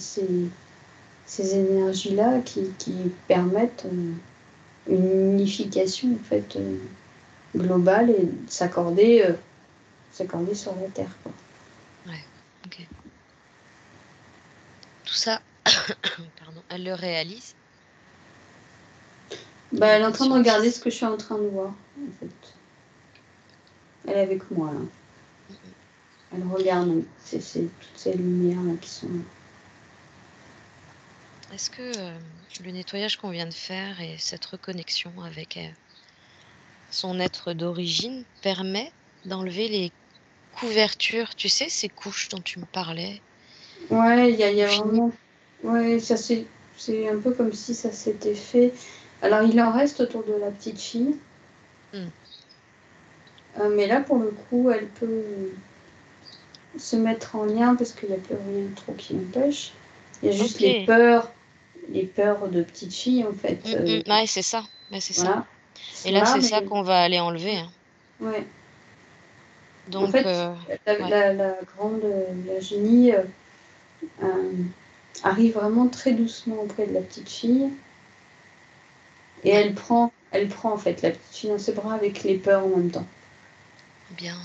énergies-là qui permettent une unification en fait globale et s'accorder sur la Terre. Quoi. Ouais, ok. Tout ça, pardon, elle le réalise. Elle est en train de regarder ce que je suis en train de voir, en fait. Elle est avec moi, là. Elle regarde toutes ces lumières là, qui sont là. Est-ce que le nettoyage qu'on vient de faire et cette reconnexion avec son être d'origine permet d'enlever les couvertures, tu sais, ces couches dont tu me parlais? Ouais, il y a vraiment... Ouais, c'est un peu comme si ça s'était fait. Alors, il en reste autour de la petite fille. Mais là, pour le coup, elle peut se mettre en lien parce qu'il n'y a plus rien trop qui l'empêche. Il y a juste les peurs de petite fille, en fait. Ouais, c'est ça. C'est voilà. ça. Et là, c'est ça qu'on va aller enlever. Hein. Ouais. Donc, en fait, la grande, la génie arrive vraiment très doucement auprès de la petite fille. Et elle prend en fait la petite fille dans ses bras avec les peurs en même temps. Bien.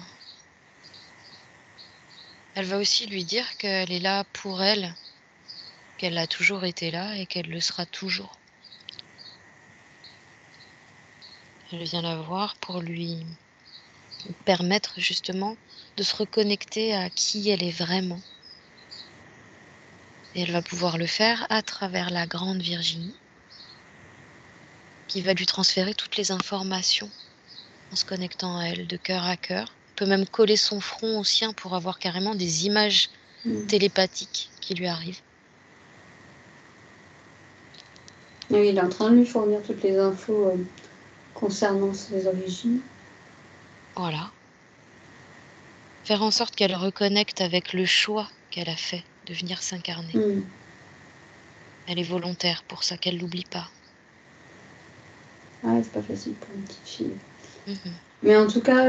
Elle va aussi lui dire qu'elle est là pour elle, qu'elle a toujours été là et qu'elle le sera toujours. Elle vient la voir pour lui permettre justement de se reconnecter à qui elle est vraiment. Et elle va pouvoir le faire à travers la grande Virginie, qui va lui transférer toutes les informations en se connectant à elle de cœur à cœur. Elle peut même coller son front au sien pour avoir carrément des images télépathiques qui lui arrivent. Oui, il est en train de lui fournir toutes les infos concernant ses origines. Voilà. Faire en sorte qu'elle reconnecte avec le choix qu'elle a fait de venir s'incarner. Elle est volontaire pour ça, qu'elle l'oublie pas. Ah, c'est pas facile pour une petite fille. Mais en tout cas,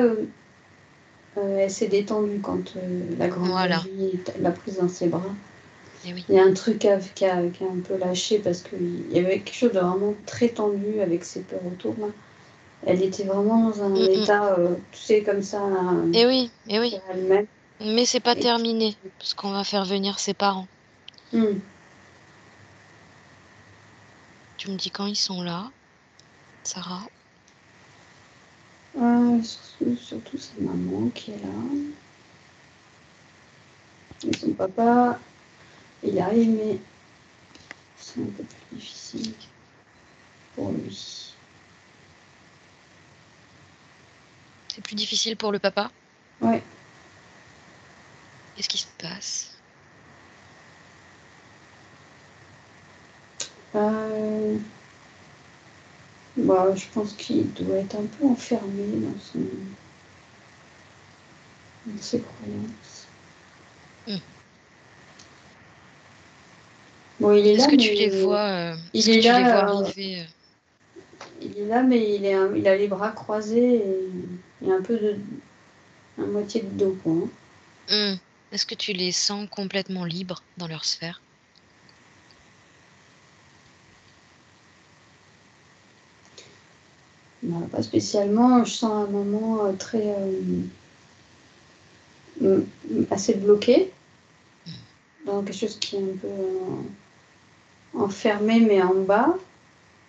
elle s'est détendue quand la grande Virginie l'a prise dans ses bras. Et oui. Il y a un truc qui a un peu lâché parce qu'il y avait quelque chose de vraiment très tendu avec ses peurs autour. Là. Elle était vraiment dans un état, tu sais, comme ça. Et oui. Sur elle-même. Mais c'est pas terminé, parce qu'on va faire venir ses parents. Tu me dis quand ils sont là, Sarah? Surtout sa maman qui est là. Et son papa, il arrive, mais c'est un peu plus difficile pour lui. C'est plus difficile pour le papa? Ouais. Qu'est-ce qui se passe? Je pense qu'il doit être un peu enfermé dans ses croyances. Bon, il est là, Est-ce que mais tu les vois, il est là, arriver? Il est là, mais il a les bras croisés et un peu à moitié de dos, quoi. Est-ce que tu les sens complètement libres dans leur sphère? Pas spécialement. Je sens un moment très assez bloqué dans quelque chose qui est un peu enfermé mais en bas.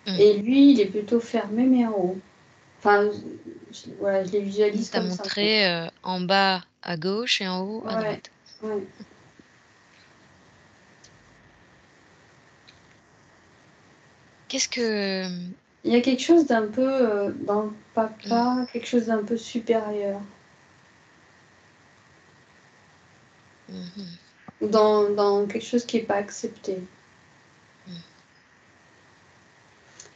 Et lui, il est plutôt fermé mais en haut. Enfin, voilà, je les visualise T'as comme ça. montré en bas à gauche et en haut à droite. Ouais. Qu'est-ce que... Il y a quelque chose d'un peu dans le papa, quelque chose d'un peu supérieur. Dans quelque chose qui n'est pas accepté.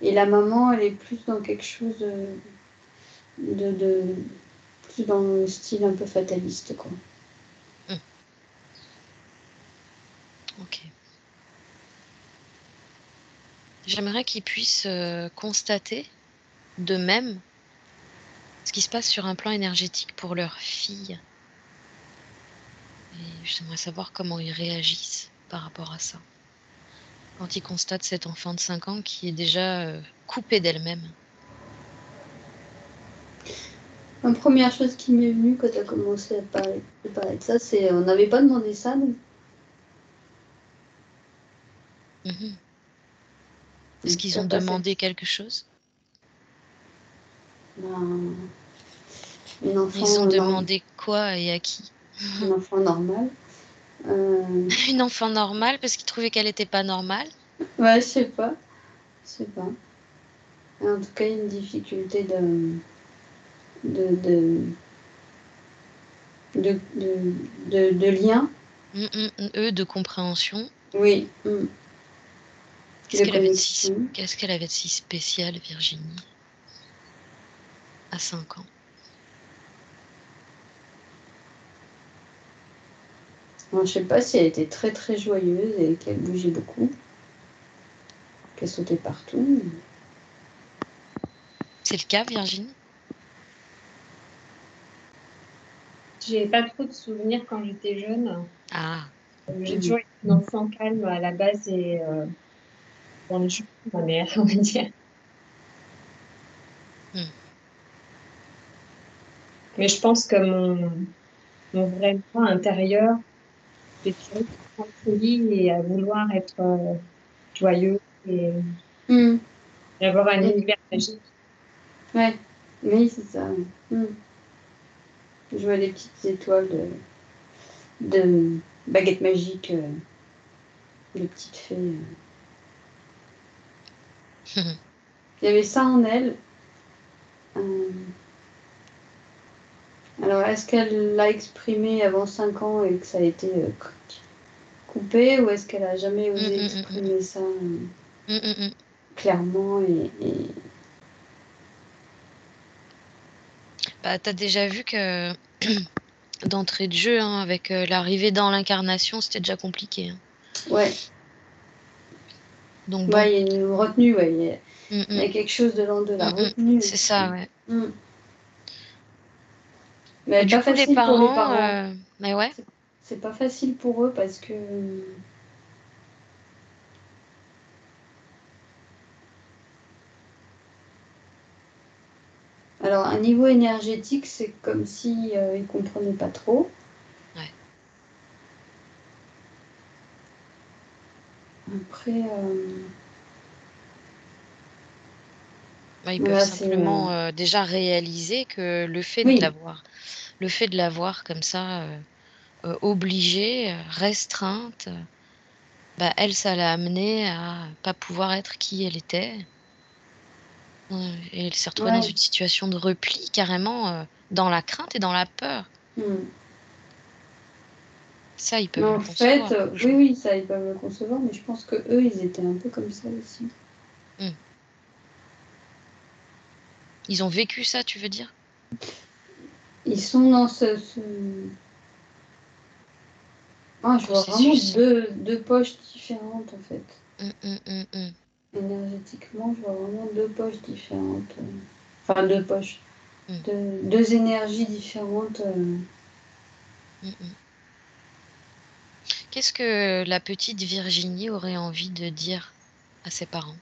Et la maman, elle est plus dans quelque chose de plus dans le style un peu fataliste, quoi. Ok. J'aimerais qu'ils puissent constater d'eux-mêmes ce qui se passe sur un plan énergétique pour leur fille. Et j'aimerais savoir comment ils réagissent par rapport à ça. Quand ils constatent cet enfant de 5 ans qui est déjà coupé d'elle-même. La première chose qui m'est venue quand tu as commencé à parler de ça, c'est on n'avait pas demandé ça, nous. Est-ce qu'ils ont demandé quelque chose? Ben, une enfant Ils ont demandé quoi et à qui? Un enfant normal. Une enfant normale parce qu'ils trouvaient qu'elle n'était pas normale? Ouais, je sais pas. En tout cas, une difficulté de lien. Eux, de compréhension. Oui. Qu'est-ce qu'elle avait de si spécial, Virginie, à 5 ans? Je sais pas si elle était très très joyeuse et qu'elle bougeait beaucoup, qu'elle sautait partout. C'est le cas, Virginie? J'ai pas trop de souvenirs quand j'étais jeune. Ah. J'ai toujours été une enfant calme à la base et dans le jus de ma mère, on va dire. Mais je pense que mon vrai moi intérieur, j'ai toujours été en folie et à vouloir être joyeux et avoir un univers magique. Ouais, oui, c'est ça. Je vois les petites étoiles de baguettes magiques, de petites fées. Il y avait ça en elle. Alors, est-ce qu'elle l'a exprimé avant 5 ans et que ça a été coupé, ou est-ce qu'elle a jamais osé exprimer ça clairement Bah, t'as déjà vu que d'entrée de jeu, hein, avec l'arrivée dans l'incarnation, c'était déjà compliqué. Hein. Ouais. Donc bon. Ouais, il y a une retenue, ouais. Il y a quelque chose de l'ordre de la retenue. C'est ça, ouais. Mais du pas coup, facile pour les parents. Mais ouais. C'est pas facile pour eux parce que. Alors, un niveau énergétique, c'est comme si ils comprenaient pas trop. Ouais. Après. Ils peuvent simplement déjà réaliser que le fait de l'avoir comme ça, obligée, restreinte, elle, ça l'a amenée à pas pouvoir être qui elle était. Et elle s'est retrouvée dans une situation de repli carrément, dans la crainte et dans la peur. Ça, ils peuvent le concevoir. En fait, oui, ça, ils peuvent le concevoir, mais je pense que eux, ils étaient un peu comme ça aussi. Ils ont vécu ça, tu veux dire? Ils sont dans ce... je vois vraiment deux poches différentes, en fait. Énergétiquement, je vois vraiment deux poches différentes. Enfin, deux poches. Deux énergies différentes. Qu'est-ce que la petite Virginie aurait envie de dire à ses parents?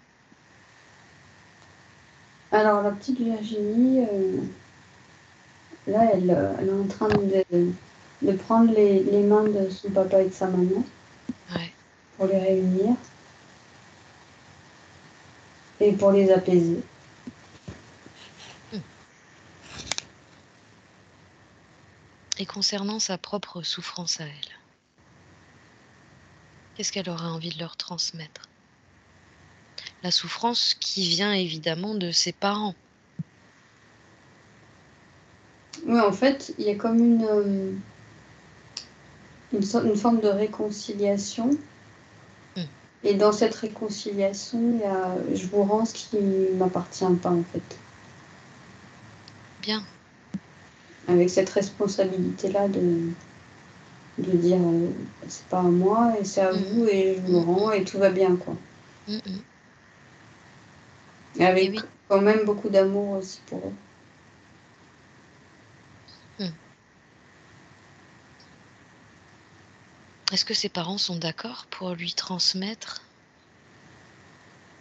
Alors, la petite Virginie, là, elle est en train de prendre les mains de son papa et de sa maman pour les réunir et pour les apaiser. Et concernant sa propre souffrance à elle, qu'est-ce qu'elle aurait envie de leur transmettre? La souffrance qui vient évidemment de ses parents. Oui, en fait, il y a comme une forme de réconciliation. Et dans cette réconciliation, je vous rends ce qui ne m'appartient pas, en fait. Bien. Avec cette responsabilité-là de dire c'est pas à moi et c'est à vous et je vous rends et tout va bien, quoi. Avec quand même beaucoup d'amour aussi pour eux. Est-ce que ses parents sont d'accord pour lui transmettre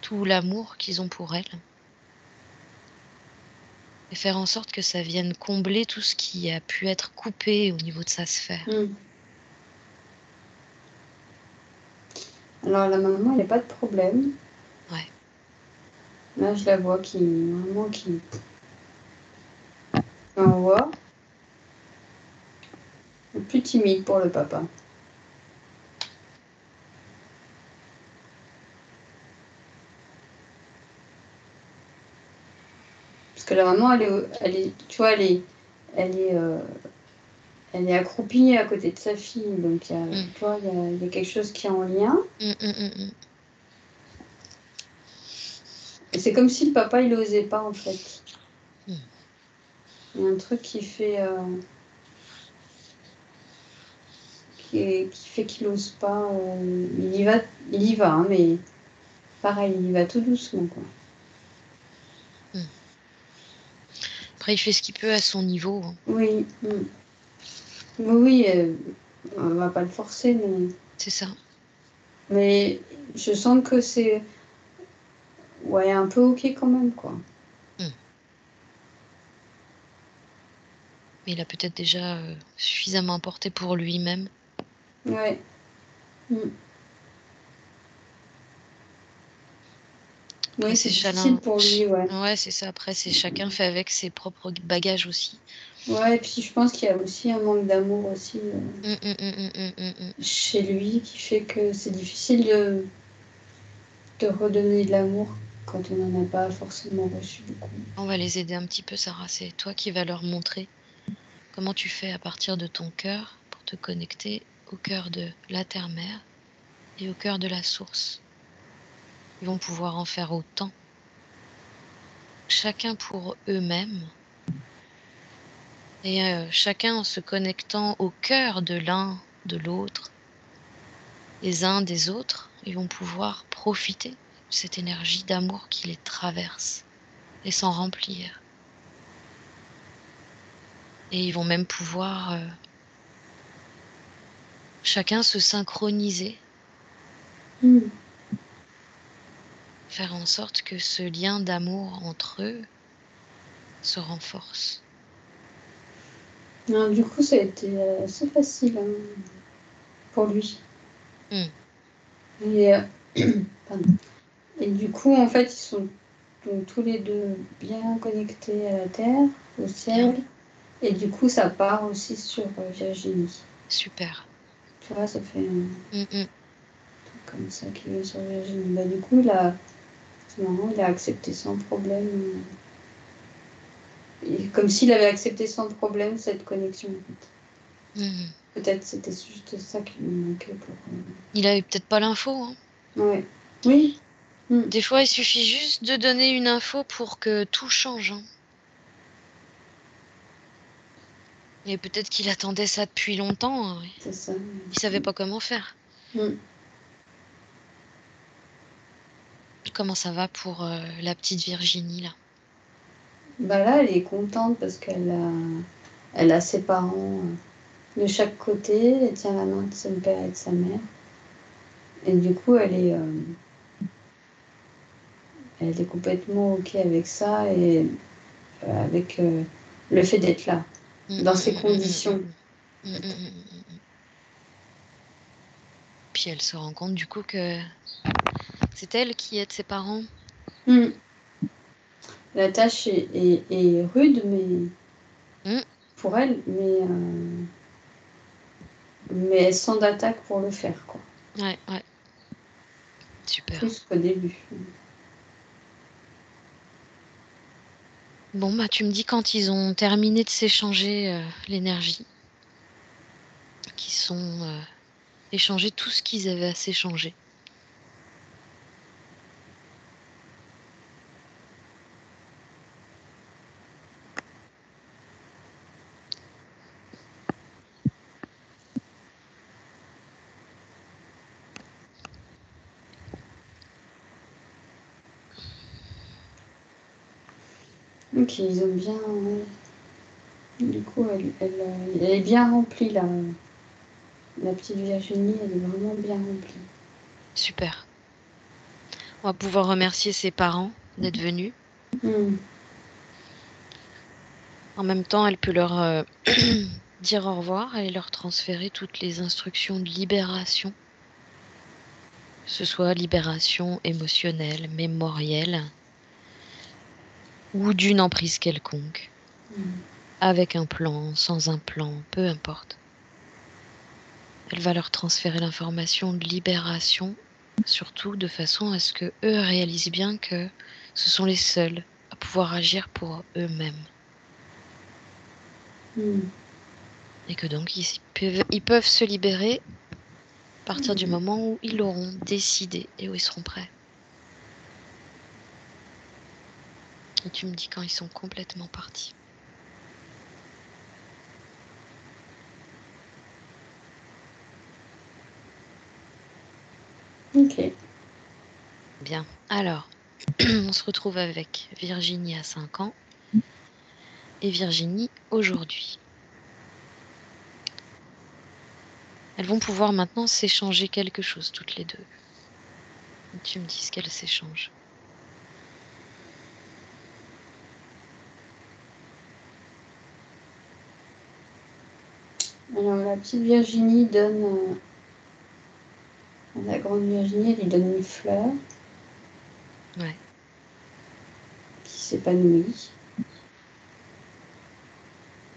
tout l'amour qu'ils ont pour elle? Et faire en sorte que ça vienne combler tout ce qui a pu être coupé au niveau de sa sphère. Alors la maman, il n'y a pas de problème. Ouais. Là, je la vois qui envoie. Plus timide pour le papa. Parce que la maman, elle est, tu vois, elle est accroupie à côté de sa fille, donc tu vois, il y a quelque chose qui est en lien. Et c'est comme si le papa, il n'osait pas, en fait. Il y a un truc qui fait qu'il n'ose pas. Il y va, hein, mais pareil, il y va tout doucement, quoi. Après, il fait ce qu'il peut à son niveau. Oui. Oui, on va pas le forcer, mais... C'est ça. Mais je sens que c'est... Ouais, un peu OK quand même, quoi. Mais il a peut-être déjà suffisamment apporté pour lui-même. Ouais. Oui, c'est difficile pour lui, ouais. Ouais, c'est ça. Après, c'est chacun fait avec ses propres bagages aussi. Ouais, et puis je pense qu'il y a aussi un manque d'amour aussi chez lui qui fait que c'est difficile de redonner de l'amour quand on n'en a pas forcément reçu beaucoup. On va les aider un petit peu, Sarah. C'est toi qui vas leur montrer comment tu fais à partir de ton cœur pour te connecter au cœur de la terre-mère et au cœur de la source. Ils vont pouvoir en faire autant, chacun pour eux-mêmes, et chacun en se connectant au cœur de l'un, de l'autre, les uns des autres, ils vont pouvoir profiter de cette énergie d'amour qui les traverse et s'en remplir. Et ils vont même pouvoir chacun se synchroniser, faire en sorte que ce lien d'amour entre eux se renforce. Non, du coup, ça a été assez facile pour lui. Et, pardon. Et du coup, en fait, ils sont donc tous les deux bien connectés à la Terre, au ciel. Bien. Et du coup, ça part aussi sur Virginie. Super. Tu vois, ça fait un truc comme ça qui vient sur Virginie. Bah, du coup, là, c'est marrant, il a accepté sans problème. Comme s'il avait accepté sans problème cette connexion, en fait. Peut-être c'était juste ça qui lui manquait pour... Il avait peut-être pas l'info, hein. Ouais. Oui. Des fois, il suffit juste de donner une info pour que tout change, hein. Et peut-être qu'il attendait ça depuis longtemps, hein. C'est ça. Il savait pas comment faire. Comment ça va pour la petite Virginie, là? Bah là, elle est contente parce elle a ses parents de chaque côté. Elle tient la main de son père et de sa mère. Et du coup, elle est complètement OK avec ça et avec le fait d'être là, dans ces conditions. Puis elle se rend compte du coup que c'est elle qui aide ses parents. La tâche est rude, mais pour elle, mais elle sent d'attaque pour le faire, quoi. Ouais. Super. Plus qu'au début. Bon, bah tu me dis quand ils ont terminé de s'échanger l'énergie, qu'ils sont échangé tout ce qu'ils avaient à s'échanger. Ok, ils ont bien... Du coup, elle est bien remplie, là. La petite Virginie, elle est vraiment bien remplie. Super. On va pouvoir remercier ses parents d'être venus. En même temps, elle peut leur dire au revoir et leur transférer toutes les instructions de libération, que ce soit libération émotionnelle, mémorielle ou d'une emprise quelconque, avec un plan, sans un plan, peu importe. Elle va leur transférer l'information de libération, surtout de façon à ce que eux réalisent bien que ce sont les seuls à pouvoir agir pour eux-mêmes. Et que donc ils peuvent se libérer à partir du moment où ils l'auront décidé et où ils seront prêts. Et tu me dis quand ils sont complètement partis. Ok. Bien. Alors, on se retrouve avec Virginie à 5 ans et Virginie aujourd'hui. Elles vont pouvoir maintenant s'échanger quelque chose toutes les deux. Et tu me dis ce qu'elles s'échangent. Alors, la petite Virginie donne... la grande Virginie, elle lui donne une fleur. Ouais. Qui s'épanouit.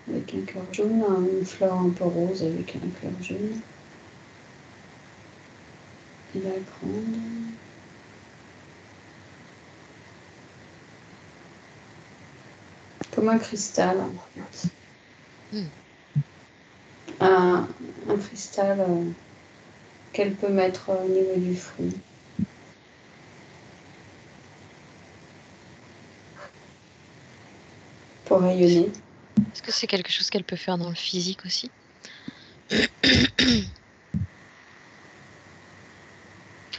Avec un cœur jaune, une fleur un peu rose avec un cœur jaune. Et la grande... Comme un cristal, en fait. Un cristal qu'elle peut mettre au niveau du fruit. Pour rayonner. Est-ce que c'est quelque chose qu'elle peut faire dans le physique aussi?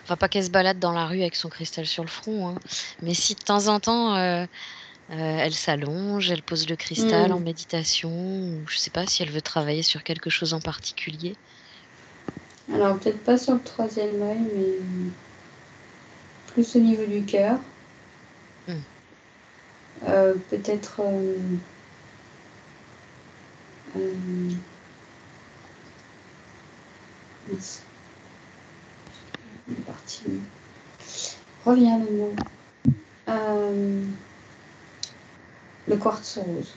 Enfin, pas qu'elle se balade dans la rue avec son cristal sur le front, hein. Mais si de temps en temps, elle s'allonge, elle pose le cristal en méditation, ou je sais pas si elle veut travailler sur quelque chose en particulier. Alors, peut-être pas sur le troisième œil, mais plus au niveau du cœur. Peut-être... une partie... Reviens le mot. Le quartz rose.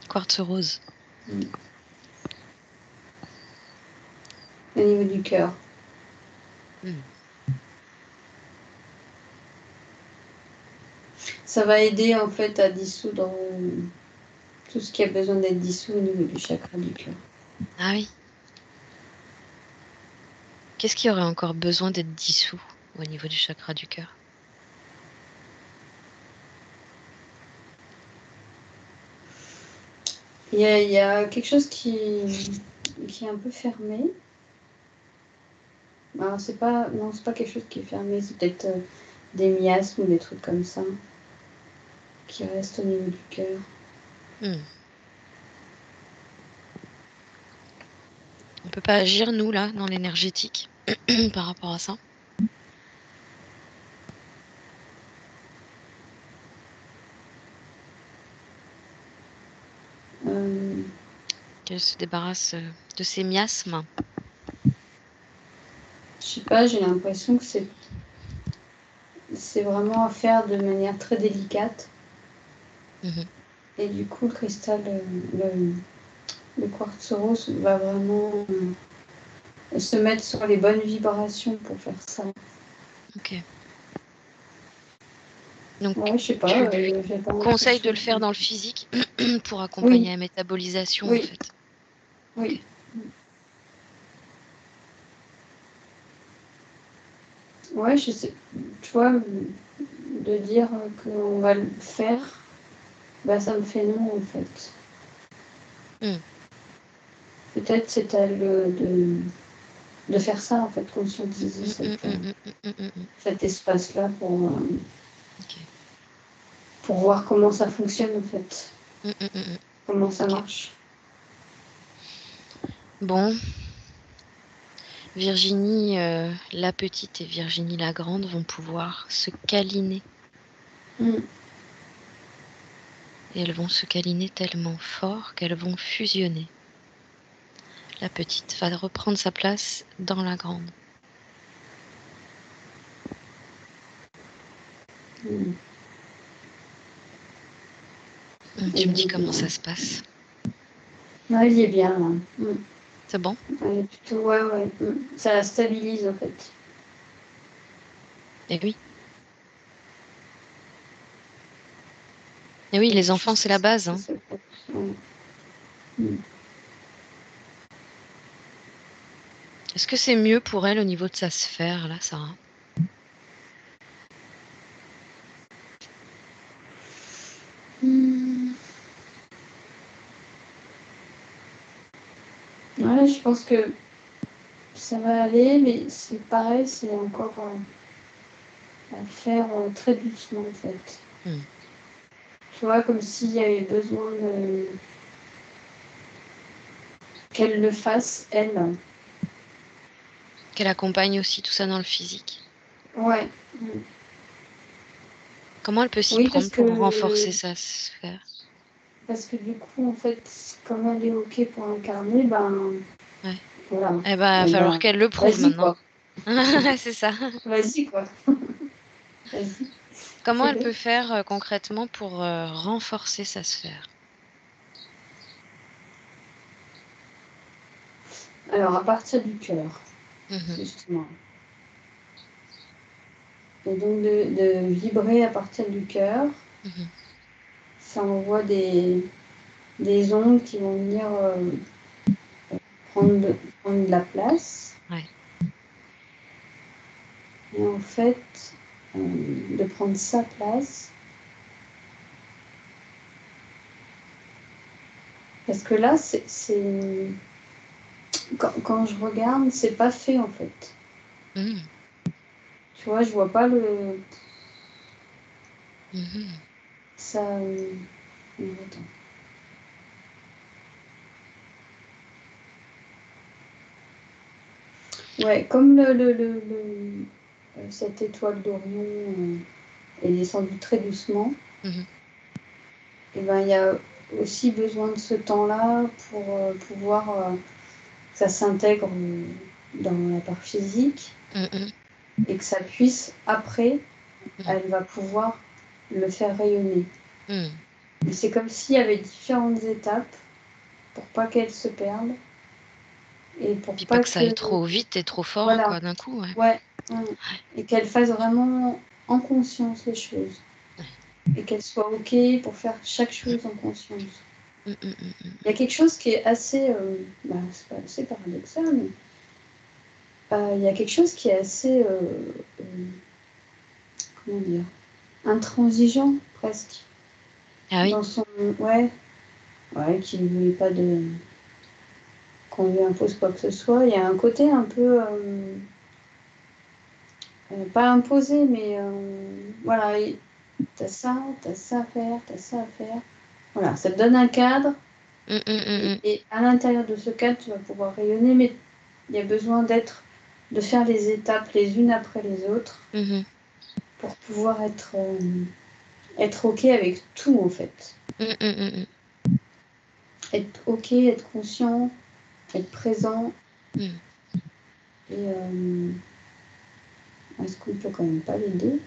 Quartz rose. Au niveau du cœur. Ça va aider en fait à dissoudre tout ce qui a besoin d'être dissous au niveau du chakra du cœur. Ah oui. Qu'est-ce qui aurait encore besoin d'être dissous au niveau du chakra du cœur? Il y a quelque chose qui est un peu fermé. Alors c'est pas quelque chose qui est fermé, c'est peut-être des miasmes ou des trucs comme ça qui restent au niveau du cœur. On peut pas agir, nous, là, dans l'énergétique, par rapport à ça? Qu'elle se débarrasse de ces miasmes? Je sais pas, j'ai l'impression que c'est vraiment à faire de manière très délicate. Et du coup, le cristal, le quartz rose va vraiment se mettre sur les bonnes vibrations pour faire ça. Ok. Donc, ouais, je sais pas, tu conseilles de le faire dans le physique pour accompagner la métabolisation, en fait. Oui. Okay. Ouais, je sais. Tu vois, de dire qu'on va le faire, bah ça me fait non, en fait. Peut-être c'est à elle de faire ça, en fait, conscientiser cet espace-là pour pour voir comment ça fonctionne en fait. Comment ça marche. Bon. Virginie la petite et Virginie la grande vont pouvoir se câliner. Et elles vont se câliner tellement fort qu'elles vont fusionner. La petite va reprendre sa place dans la grande. Tu me dis comment ça se passe? Ouais, il est bien là. C'est bon? Elle est plutôt, ouais. Ça la stabilise en fait. Eh oui. Et oui, les enfants, c'est la base. Hein. Est-ce que c'est mieux pour elle au niveau de sa sphère, là, Sarah? Ouais, je pense que ça va aller, mais c'est pareil, c'est encore à faire très doucement en fait. Tu vois, comme s'il y avait besoin qu'elle le fasse, elle. Qu'elle accompagne aussi tout ça dans le physique. Ouais. Comment elle peut s'y prendre pour renforcer sa sphère? Parce que du coup, en fait, comme elle est OK pour incarner, ouais. Voilà. Eh ben, il va falloir qu'elle le prouve maintenant. C'est ça. Vas-y, quoi. Vas-y. Comment elle peut faire concrètement pour renforcer sa sphère? Alors, à partir du cœur, justement. Et donc, de vibrer à partir du cœur, ça envoie des ondes qui vont venir prendre de la place. Ouais. Et en fait, de prendre sa place. Parce que là, c'est quand je regarde, c'est pas fait en fait. Tu vois, je vois pas le... Ça... Attends. Ouais, comme cette étoile d'Orion est descendue très doucement, et ben il y a aussi besoin de ce temps-là pour pouvoir que ça s'intègre dans la part physique et que ça puisse après, elle va pouvoir le faire rayonner. Mais c'est comme s'il y avait différentes étapes pour pas qu'elle se perde. Et pour Puis pas que ça aille trop vite et trop fort, voilà. quoi, d'un coup. Ouais. Et qu'elle fasse vraiment en conscience les choses. Et qu'elle soit OK pour faire chaque chose en conscience. Il y a quelque chose qui est assez... c'est pas assez paradoxal, mais... il y a quelque chose qui est assez... comment dire? Intransigeant, presque. Ah oui? Dans son... Ouais, qui ne voulait pas qu'on lui impose quoi que ce soit. Il y a un côté un peu... pas imposé, mais voilà, t'as ça à faire, t'as ça à faire. Voilà, ça te donne un cadre. Et à l'intérieur de ce cadre, tu vas pouvoir rayonner, mais il y a besoin de faire les étapes les unes après les autres pour pouvoir être OK avec tout, en fait. Être OK, être conscient, être présent. Et est-ce qu'on peut quand même pas les deux?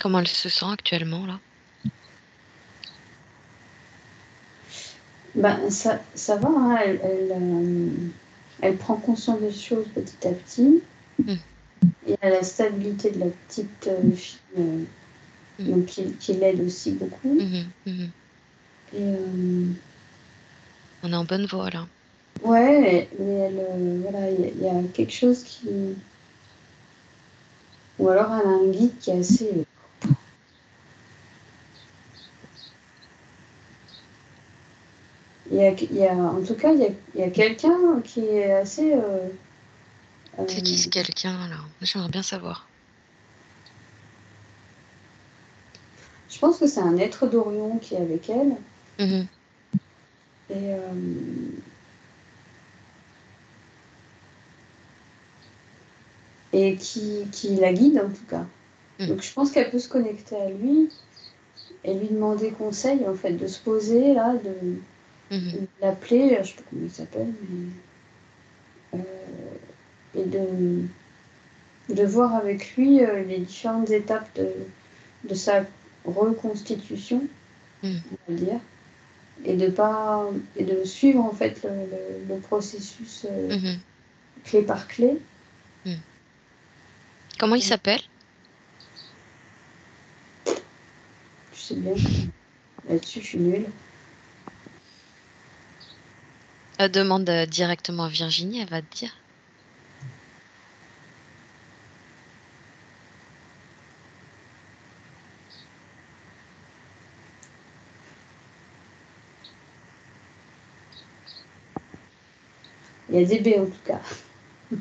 Comment elle se sent actuellement, là? Ça va, hein, elle prend conscience des choses petit à petit. Et à la stabilité de la petite fille, donc qui l'aide aussi beaucoup. Et, on est en bonne voie, là. Ouais, mais elle, voilà, il y a quelque chose qui... Ou alors elle a un guide qui est assez... en tout cas, il y a quelqu'un qui est assez C'est qui ce quelqu'un là? J'aimerais bien savoir. Je pense que c'est un être d'Orion qui est avec elle. Mmh. Et qui la guide en tout cas. Donc je pense qu'elle peut se connecter à lui et lui demander conseil en fait, de se poser là, de l'appeler, je sais pas comment il s'appelle, mais et de voir avec lui les différentes étapes de sa reconstitution, on va dire, et de suivre en fait le processus clé par clé. Comment il s'appelle? Je sais bien que là-dessus je suis nulle. Demande directement à Virginie, elle va te dire. Il y a des B en tout cas. Il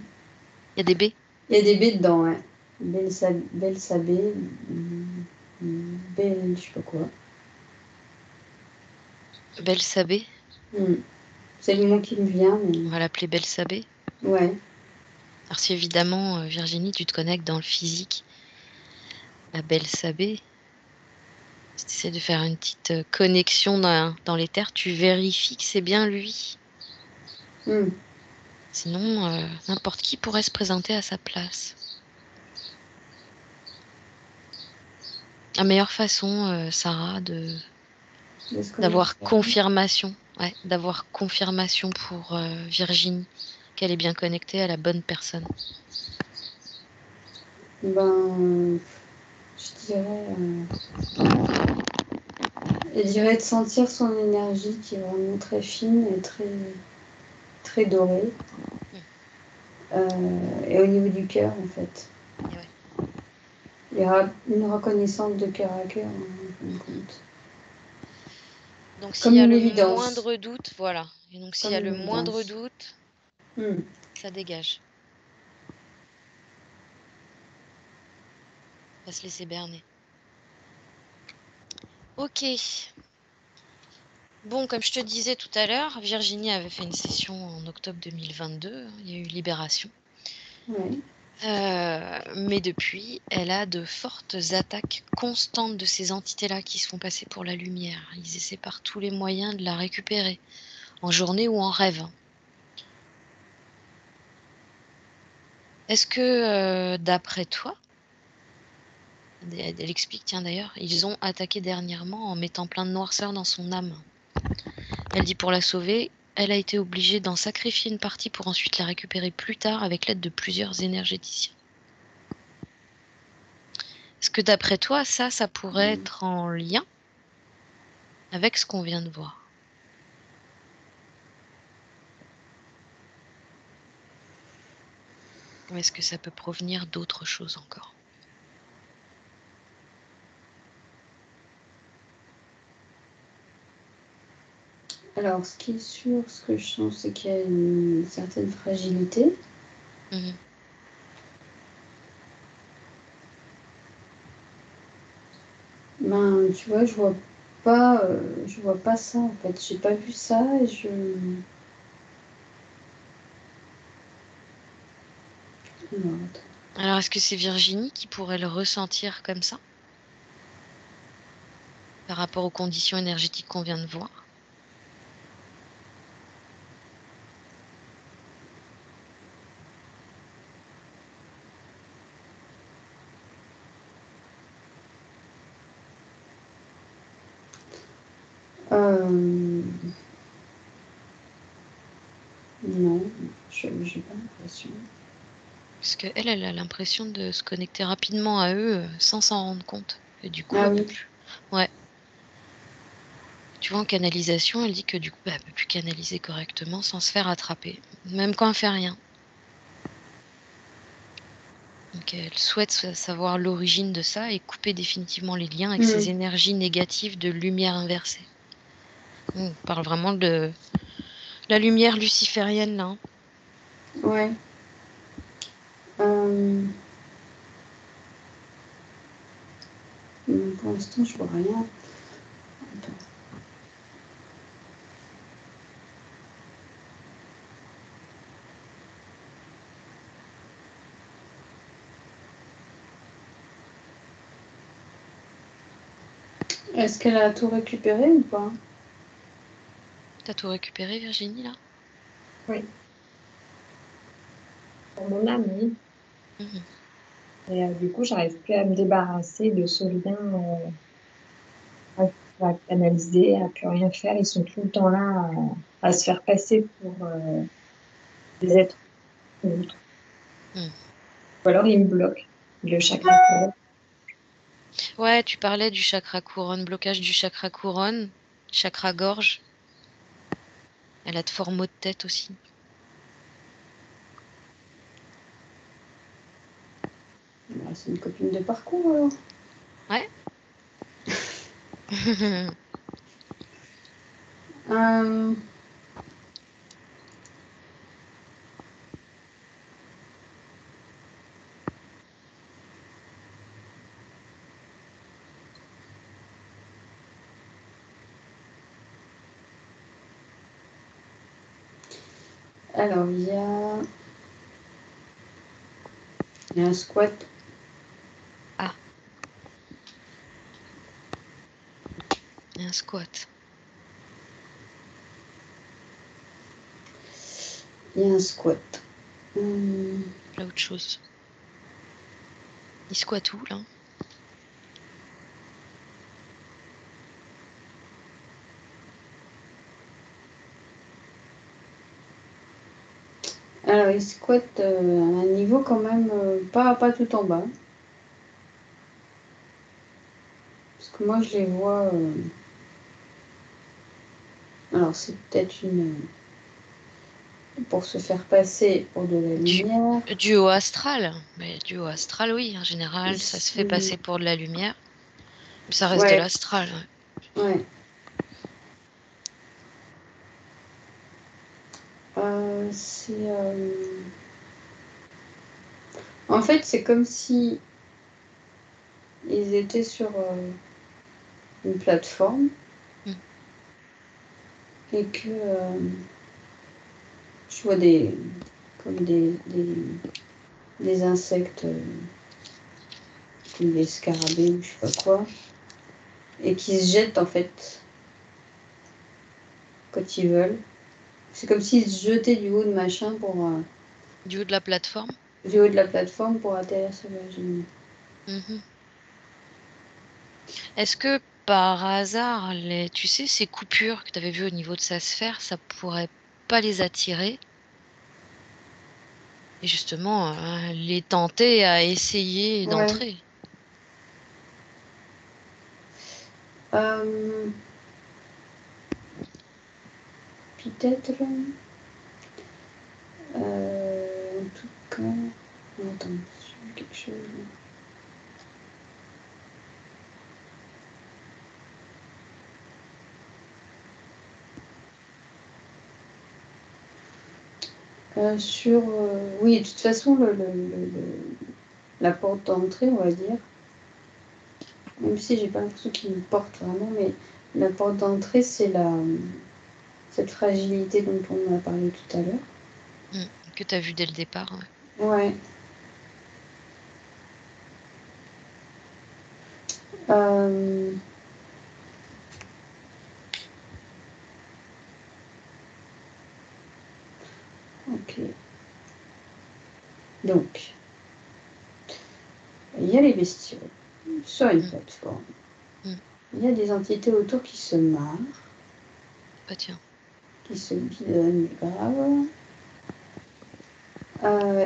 y a des B? Il y a des B dedans, ouais. Belsabé, Bel, je sais pas quoi. Belsabé? C'est le mot qui me vient, mais... On va l'appeler Belsabé? Ouais. Alors si évidemment, Virginie, tu te connectes dans le physique à Belsabé, si tu essaies de faire une petite connexion dans les terres, tu vérifies que c'est bien lui. Sinon, n'importe qui pourrait se présenter à sa place. La meilleure façon, Sarah, d'avoir confirmation. Ouais, d'avoir confirmation pour Virginie qu'elle est bien connectée à la bonne personne. Ben, je dirais de sentir son énergie qui est vraiment très fine et très, très dorée. Et au niveau du cœur, en fait. Ouais. Il y aura une reconnaissance de cœur à cœur, en fin de compte. Donc s'il y a le moindre doute, voilà. Et donc s'il y a le moindre doute, ça dégage. On va se laisser berner. Ok. Bon, comme je te disais tout à l'heure, Virginie avait fait une session en octobre 2022. Il y a eu libération. Ouais. Mais depuis, elle a de fortes attaques constantes de ces entités-là qui se font passer pour la lumière. Ils essaient par tous les moyens de la récupérer, en journée ou en rêve. Est-ce que, d'après toi, elle explique, tiens d'ailleurs, ils ont attaqué dernièrement en mettant plein de noirceur dans son âme. Elle dit pour la sauver, elle a été obligée d'en sacrifier une partie pour ensuite la récupérer plus tard avec l'aide de plusieurs énergéticiens. Est-ce que d'après toi, ça pourrait être en lien avec ce qu'on vient de voir? Ou est-ce que ça peut provenir d'autres choses encore? Alors, ce qui est sûr, ce que je sens, c'est qu'il y a une certaine fragilité. Ben, tu vois, je vois pas ça en fait. J'ai pas vu ça et Alors, est-ce que c'est Virginie qui pourrait le ressentir comme ça? Par rapport aux conditions énergétiques qu'on vient de voir? Non, j'ai pas l'impression. Parce qu'elle a l'impression de se connecter rapidement à eux sans s'en rendre compte. Et du coup, Ah oui. Ouais. Tu vois, en canalisation, elle dit que du coup, elle peut plus canaliser correctement sans se faire attraper, même quand elle fait rien. Donc elle souhaite savoir l'origine de ça et couper définitivement les liens avec ces énergies négatives de lumière inversée. On parle vraiment de la lumière luciférienne là. Ouais. Pour l'instant, je vois rien. Attends. Est-ce qu'elle a tout récupéré ou pas? T'as tout récupéré, Virginie, là? Oui. Pour mon âme, oui. Et du coup, j'arrive plus à me débarrasser de ce lien à canaliser, à plus rien faire. Ils sont tout le temps là à se faire passer pour des êtres autres. Ou alors ils me bloquent le chakra couronne. Ouais, tu parlais du chakra couronne, blocage du chakra couronne, chakra gorge. Elle a de forts maux de tête aussi. Bah, c'est une copine de parcours alors. Ouais. Alors, il y a un squat. Ah. Il y a un squat. Il y a un squat. Là, autre chose. Il squatte où, là? Alors, il squatte à un niveau quand même pas tout en bas. Parce que moi, je les vois... Alors, c'est peut-être pour se faire passer pour de la lumière. Du haut astral. Mais du haut astral, oui, en général, ça se fait passer pour de la lumière. Mais ça reste de l'astral. Ouais. En fait, c'est comme si ils étaient sur une plateforme et que je vois comme des insectes, comme des scarabées ou je sais pas quoi, et qui se jettent en fait quand ils veulent. C'est comme s'ils se jetaient du haut de machin du haut de la plateforme. Du haut de la plateforme pour atterrir sur Virginie. Est-ce que par hasard, tu sais, ces coupures que tu avais vues au niveau de sa sphère, ça pourrait pas les attirer et justement les tenter à essayer d'entrer? Peut-être. En tout cas. Attends, j'ai vu quelque chose. Oui, de toute façon, la porte d'entrée, on va dire, même si j'ai pas l'impression qu'il me porte vraiment, mais la porte d'entrée, c'est cette fragilité dont on a parlé tout à l'heure. Que tu as vu dès le départ. Ouais. Ok. Donc, il y a les bestioles sur une plateforme. Il y a des entités autour qui se marrent. Bah tiens. Qui se bidonnent grave.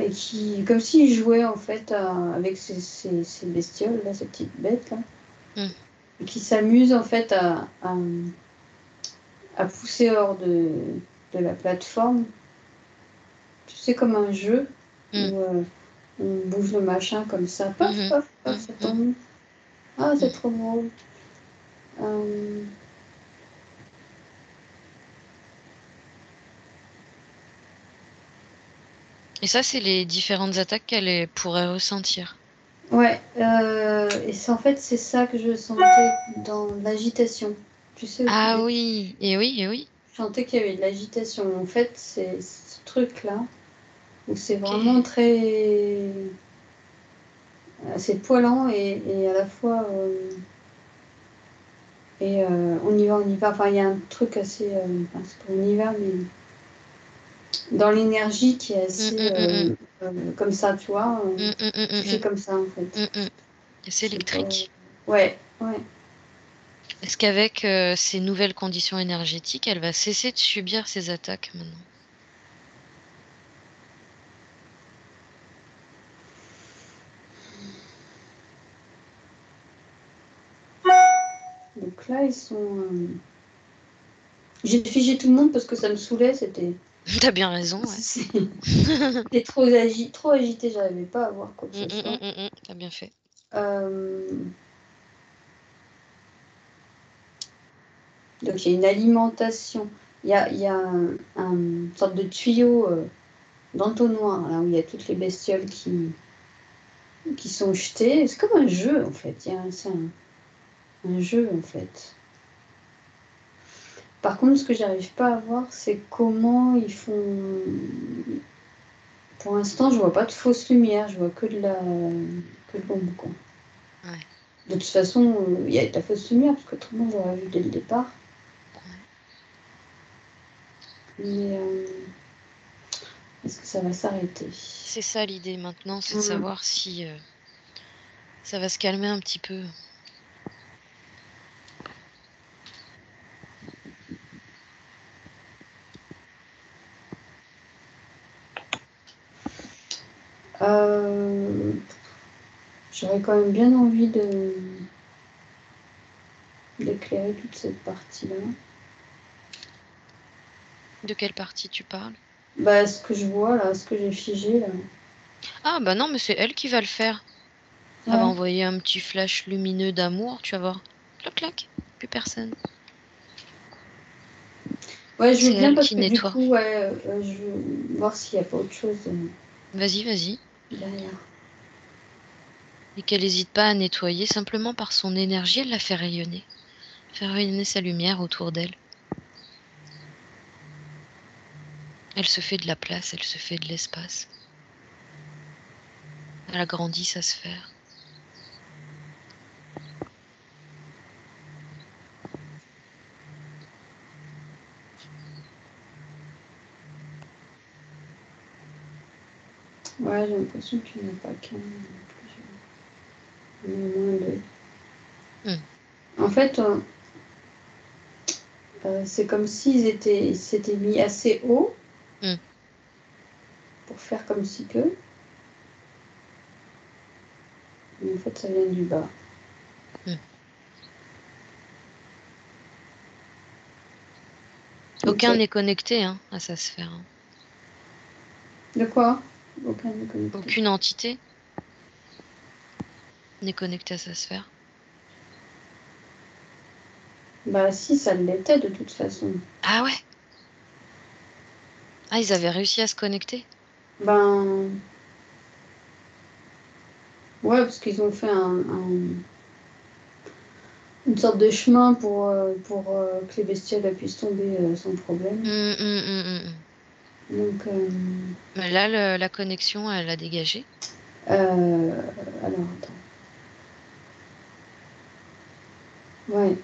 Et qui, comme s'ils jouaient en fait avec ces bestioles, là, ces petites bêtes là. Et qui s'amusent en fait à pousser hors de la plateforme. Tu sais, comme un jeu où on bouge le machin comme ça, paf, paf, paf, ça tombe. Ah, c'est trop drôle. Et ça, c'est les différentes attaques qu'elle pourrait ressentir. Ouais, et en fait, c'est ça que je sentais dans l'agitation. Tu sais, Ah oui, et oui, et oui. je sentais qu'il y avait de l'agitation. En fait, c'est ce truc-là, où c'est vraiment très... c'est poilant et à la fois... on y va, on y va. Enfin, il y a un truc assez... c'est pas on y va, mais... Dans l'énergie qui est assez... comme ça, tu vois. Qui fait comme ça, en fait. C'est électrique. Ouais, ouais. Est-ce qu'avec ces nouvelles conditions énergétiques, elle va cesser de subir ces attaques maintenant? Donc là, ils sont... J'ai figé tout le monde parce que ça me saoulait, c'était... T'as bien raison, ouais. C'était trop agité, j'arrivais pas à voir quoi que ce soit. T'as bien fait. Donc il y a une alimentation. Il y a une sorte de tuyau d'entonnoir, là où il y a toutes les bestioles qui sont jetées. C'est comme un jeu, en fait. C'est un jeu, en fait. Par contre, ce que j'arrive pas à voir, c'est comment ils font... Pour l'instant, je vois pas de fausse lumière, je vois que de l'ombre, quoi. Ouais. De toute façon, il y a de la fausse lumière, parce que tout le monde l'aurait vu dès le départ. Ouais. Mais est-ce que ça va s'arrêter? C'est ça l'idée maintenant, c'est de savoir si ça va se calmer un petit peu. J'aurais quand même bien envie d'éclairer toute cette partie-là. De quelle partie tu parles? Bah, ce que je vois là, ce que j'ai figé là. Ah bah non, mais c'est elle qui va le faire. Elle va envoyer un petit flash lumineux d'amour, tu vas voir. Clac, clac, plus personne. Ouais, je veux C'est bien elle parce qui que du nettoie. coup, ouais, je veux voir s'il n'y a pas autre chose Vas-y, vas-y. derrière. Et qu'elle n'hésite pas à nettoyer, simplement par son énergie, elle la fait rayonner. Faire rayonner sa lumière autour d'elle. Elle se fait de la place, elle se fait de l'espace. Elle agrandit sa sphère. Ouais, j'ai l'impression qu'il n'y en a pas qu'un. Il y en a au moins deux. En fait, c'est comme s'ils s'étaient mis assez haut pour faire comme si que. Mais en fait, ça vient du bas. Aucun n'est connecté à sa sphère. De quoi? Aucun n'est connecté. Aucune entité n'est connectée à sa sphère. Bah si, ça l'était de toute façon. Ah ouais? Ah, ils avaient réussi à se connecter? Ben... Ouais, parce qu'ils ont fait une sorte de chemin pour que les bestioles puissent tomber sans problème. Donc... Là, la connexion, elle a dégagé. Alors, attends. Ouais.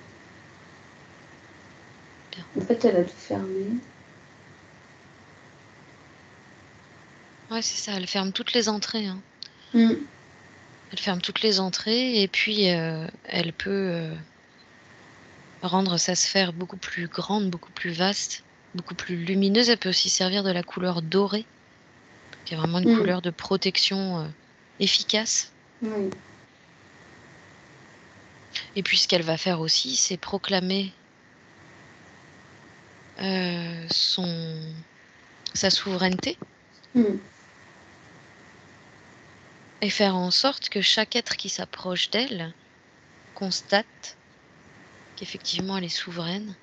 Bien. En fait, elle a tout fermé. Ouais, c'est ça, elle ferme toutes les entrées. Elle ferme toutes les entrées et puis elle peut rendre sa sphère beaucoup plus grande, beaucoup plus vaste, beaucoup plus lumineuse. Elle peut aussi servir de la couleur dorée, qui est vraiment une couleur de protection efficace. Oui. Et puis ce qu'elle va faire aussi, c'est proclamer sa souveraineté et faire en sorte que chaque être qui s'approche d'elle constate qu'effectivement elle est souveraine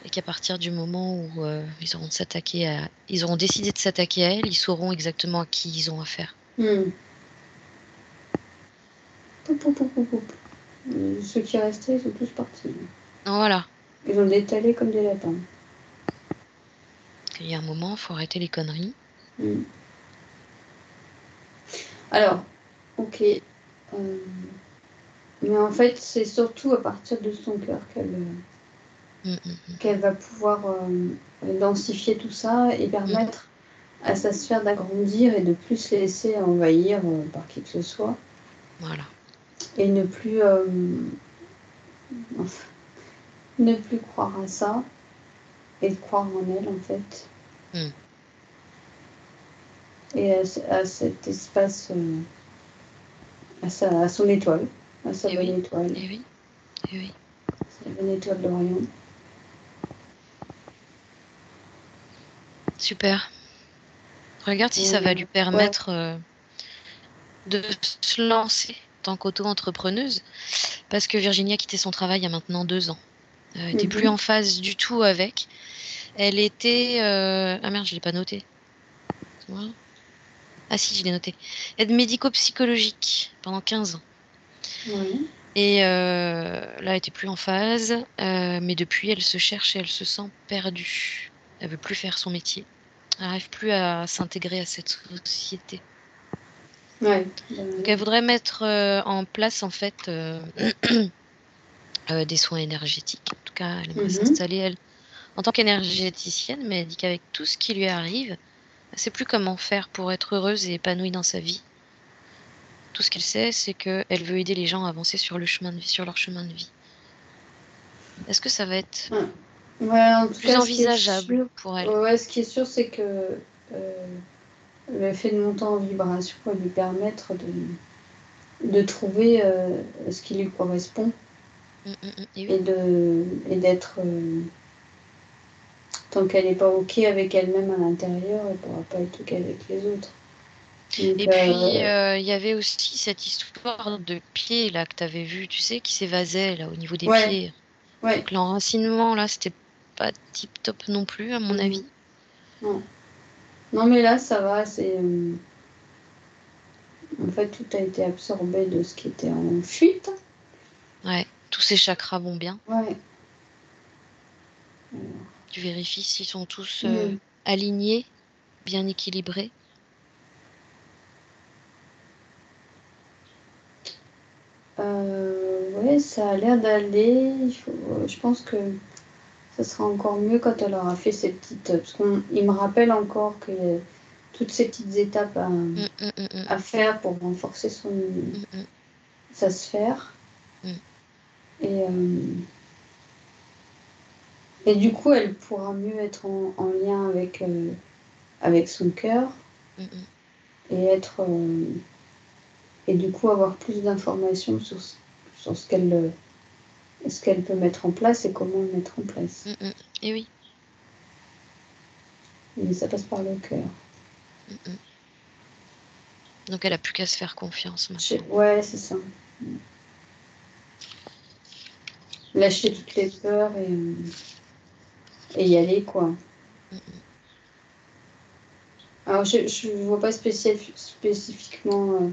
et qu'à partir du moment où ils auront décidé de s'attaquer à elle, ils sauront exactement à qui ils ont affaire. Ceux qui restaient, ils sont tous partis. Voilà. Ils ont détalé comme des lapins. Il y a un moment, il faut arrêter les conneries. Alors, ok. Mais en fait, c'est surtout à partir de son cœur qu'elle va pouvoir densifier tout ça et permettre à sa sphère d'agrandir et de plus se laisser envahir par qui que ce soit. Voilà. Et ne plus croire à ça et de croire en elle, en fait. Et à cet espace, à son étoile, à sa bonne étoile. Et oui. Sa bonne étoile d'Orion. Super. Regarde si ça va lui permettre de se lancer en tant qu'auto-entrepreneuse, parce que Virginie a quitté son travail il y a maintenant 2 ans. Elle n'était plus en phase du tout avec. Elle était... Ah merde, je ne l'ai pas noté. Ah si, je l'ai noté. Aide médico-psychologique pendant 15 ans. Et là, elle n'était plus en phase, mais depuis, elle se cherche et elle se sent perdue. Elle veut plus faire son métier. Elle n'arrive plus à s'intégrer à cette société. Donc, elle voudrait mettre en place, en fait, des soins énergétiques. En tout cas, elle aimerait s'installer, elle, en tant qu'énergéticienne, mais elle dit qu'avec tout ce qui lui arrive, elle ne sait plus comment faire pour être heureuse et épanouie dans sa vie. Tout ce qu'elle sait, c'est qu'elle veut aider les gens à avancer sur leur chemin de vie. Est-ce que ça va être plus envisageable pour elle? Ouais, ce qui est sûr, c'est que le fait de monter en vibration va lui permettre de trouver ce qui lui correspond et d'être... tant qu'elle n'est pas OK avec elle-même à l'intérieur, elle ne pourra pas être OK avec les autres. Donc, et puis, il y avait aussi cette histoire de pied là que tu avais vu, tu sais, qui s'évasait là au niveau des pieds. Donc l'enracinement là, c'était pas tip top non plus à mon avis. Non, mais là ça va, c'est en fait tout a été absorbé de ce qui était en fuite. Ouais, tous ces chakras vont bien. Ouais. Tu vérifies s'ils sont tous alignés, bien équilibrés. Ouais, ça a l'air d'aller. Je pense que ça sera encore mieux quand elle aura fait ces petites... Parce qu'il me rappelle encore qu'il y a toutes ces petites étapes à faire pour renforcer sa sphère. Et du coup, elle pourra mieux être en lien avec son cœur et être... et du coup, avoir plus d'informations sur ce qu'elle peut mettre en place et comment le mettre en place. Et oui. Mais ça passe par le cœur. Donc elle n'a plus qu'à se faire confiance maintenant. Ouais, c'est ça. Lâcher toutes les peurs et y aller, quoi. Alors, je ne vois pas spécifiquement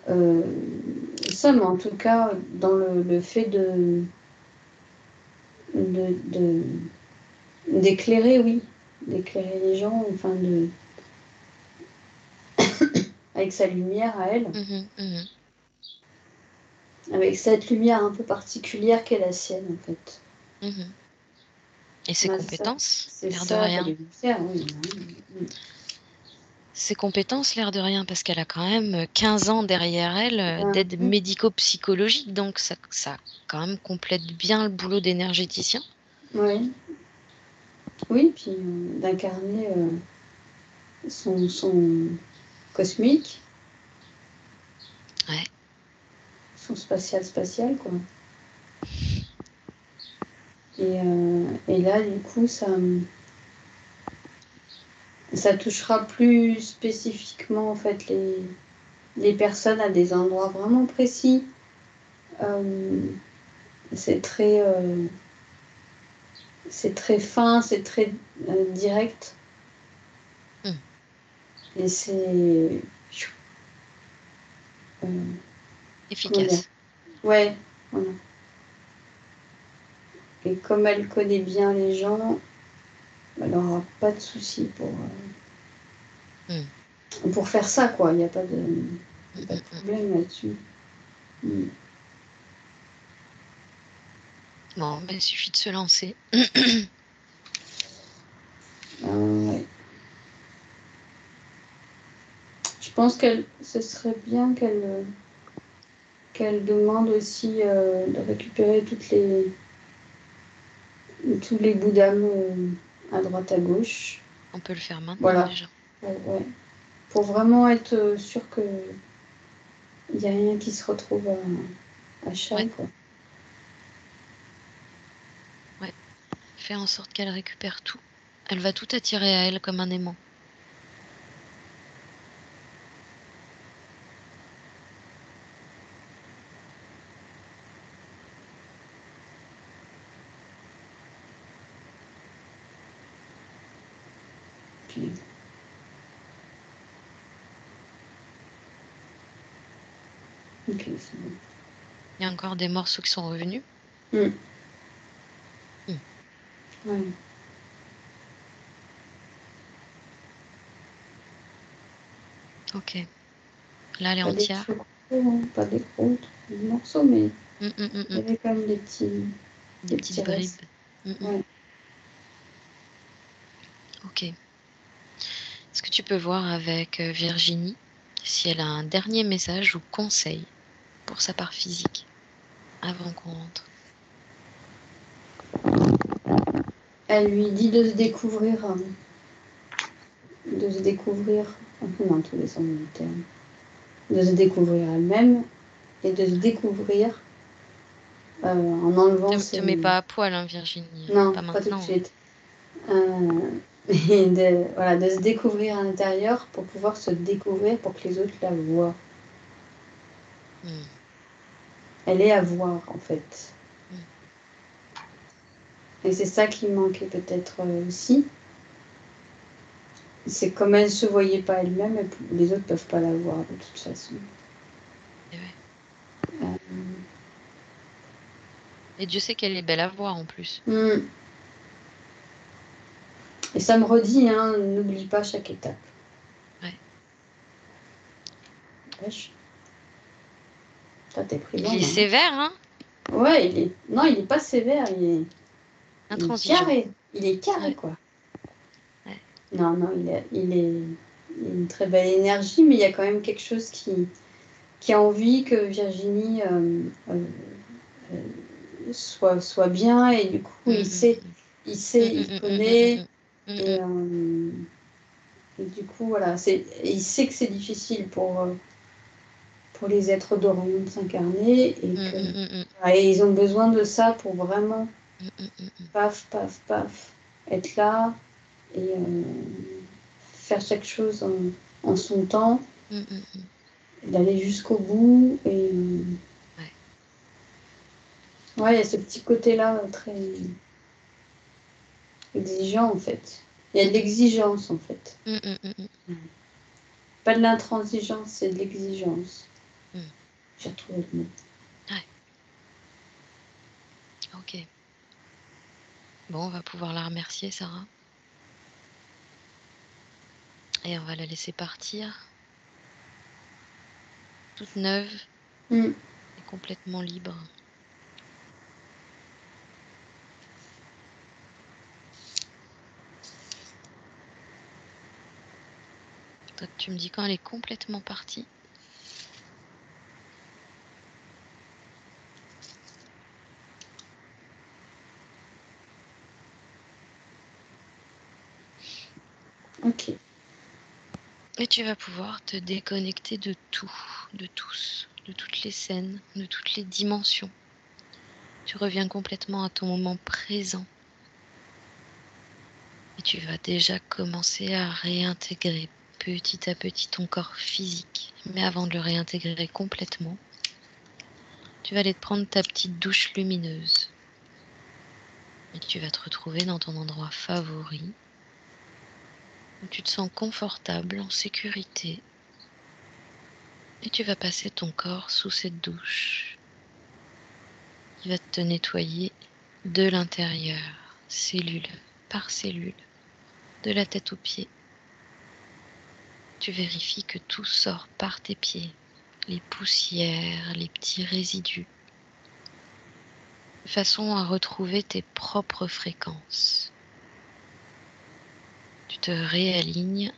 ça, mais en tout cas, dans le fait d'éclairer, oui. D'éclairer les gens, enfin, avec sa lumière à elle. Avec cette lumière un peu particulière qu'est la sienne, en fait. Et ses compétences, l'air de rien. Ses compétences, l'air de rien, parce qu'elle a quand même 15 ans derrière elle d'aide médico-psychologique, donc ça quand même complète bien le boulot d'énergéticien. Oui. Oui, puis d'incarner son cosmique. Ouais. Son spatial, quoi. Et là, du coup, ça touchera plus spécifiquement, en fait, les personnes à des endroits vraiment précis. C'est très c'est très fin, c'est très direct. Et c'est efficace. Ouais, voilà. Et comme elle connaît bien les gens, elle n'aura pas de souci pour faire ça, quoi. Il n'y a pas de problème là-dessus. Bon, ben, il suffit de se lancer. Ouais. Je pense ce serait bien qu'elle demande aussi de récupérer tous les bouts d'âme à droite à gauche. On peut le faire maintenant, voilà. déjà. Ouais. Pour vraiment être sûr que il n'y a rien qui se retrouve à Chai, quoi. Ouais. Fais en sorte qu'elle récupère tout. Elle va tout attirer à elle comme un aimant. Okay. Ok, c'est bon. Il y a encore des morceaux qui sont revenus. Ouais. Ok. Là, elle est entière. Pas des gros morceaux, mais il y avait quand même des petites bribes. Ouais. Ok. Est-ce que tu peux voir avec Virginie si elle a un dernier message ou conseil pour sa part physique avant qu'on rentre? Elle lui dit de se découvrir un peu dans tous les sens du terme, de se découvrir elle-même et de se découvrir en enlevant Te mets pas à poil, hein, Virginie. Non, pas pas tout de maintenant. suite. Et de se découvrir à l'intérieur pour pouvoir se découvrir pour que les autres la voient. Elle est à voir, en fait. Et c'est ça qui manquait peut-être aussi. C'est comme elle ne se voyait pas elle-même, les autres ne peuvent pas la voir de toute façon. Et Dieu sait qu'elle est belle à voir en plus. Et ça me redit, hein, n'oublie pas chaque étape. Ouais. Wesh. Toi, t'es pris Il est sévère, hein? Ouais, il est pas sévère, il est carré. Il est carré, quoi. Ouais. Non, il est une très belle énergie, mais il y a quand même quelque chose qui a envie que Virginie soit bien, et du coup, il connaît, et du coup, voilà, il sait que c'est difficile pour les êtres d'Orion de s'incarner, et ils ont besoin de ça pour vraiment paf, paf, paf, être là et faire chaque chose en son temps, d'aller jusqu'au bout. Et il y a ce petit côté-là très exigeant, en fait. Il y a de l'exigence, en fait. Pas de l'intransigeance, c'est de l'exigence. J'ai retrouvé le mot. Ouais. Ok. Bon, on va pouvoir la remercier, Sarah. Et on va la laisser partir. Toute neuve. Et complètement libre. Toi, tu me dis quand elle est complètement partie. Ok. Et tu vas pouvoir te déconnecter de tout, de tous, de toutes les scènes, de toutes les dimensions. Tu reviens complètement à ton moment présent. Et tu vas déjà commencer à réintégrer petit à petit ton corps physique. Mais avant de le réintégrer complètement, tu vas aller te prendre ta petite douche lumineuse. Et tu vas te retrouver dans ton endroit favori, où tu te sens confortable, en sécurité. Et tu vas passer ton corps sous cette douche qui va te nettoyer de l'intérieur, cellule par cellule, de la tête aux pieds. Tu vérifies que tout sort par tes pieds, les poussières, les petits résidus, de façon à retrouver tes propres fréquences. Tu te réalignes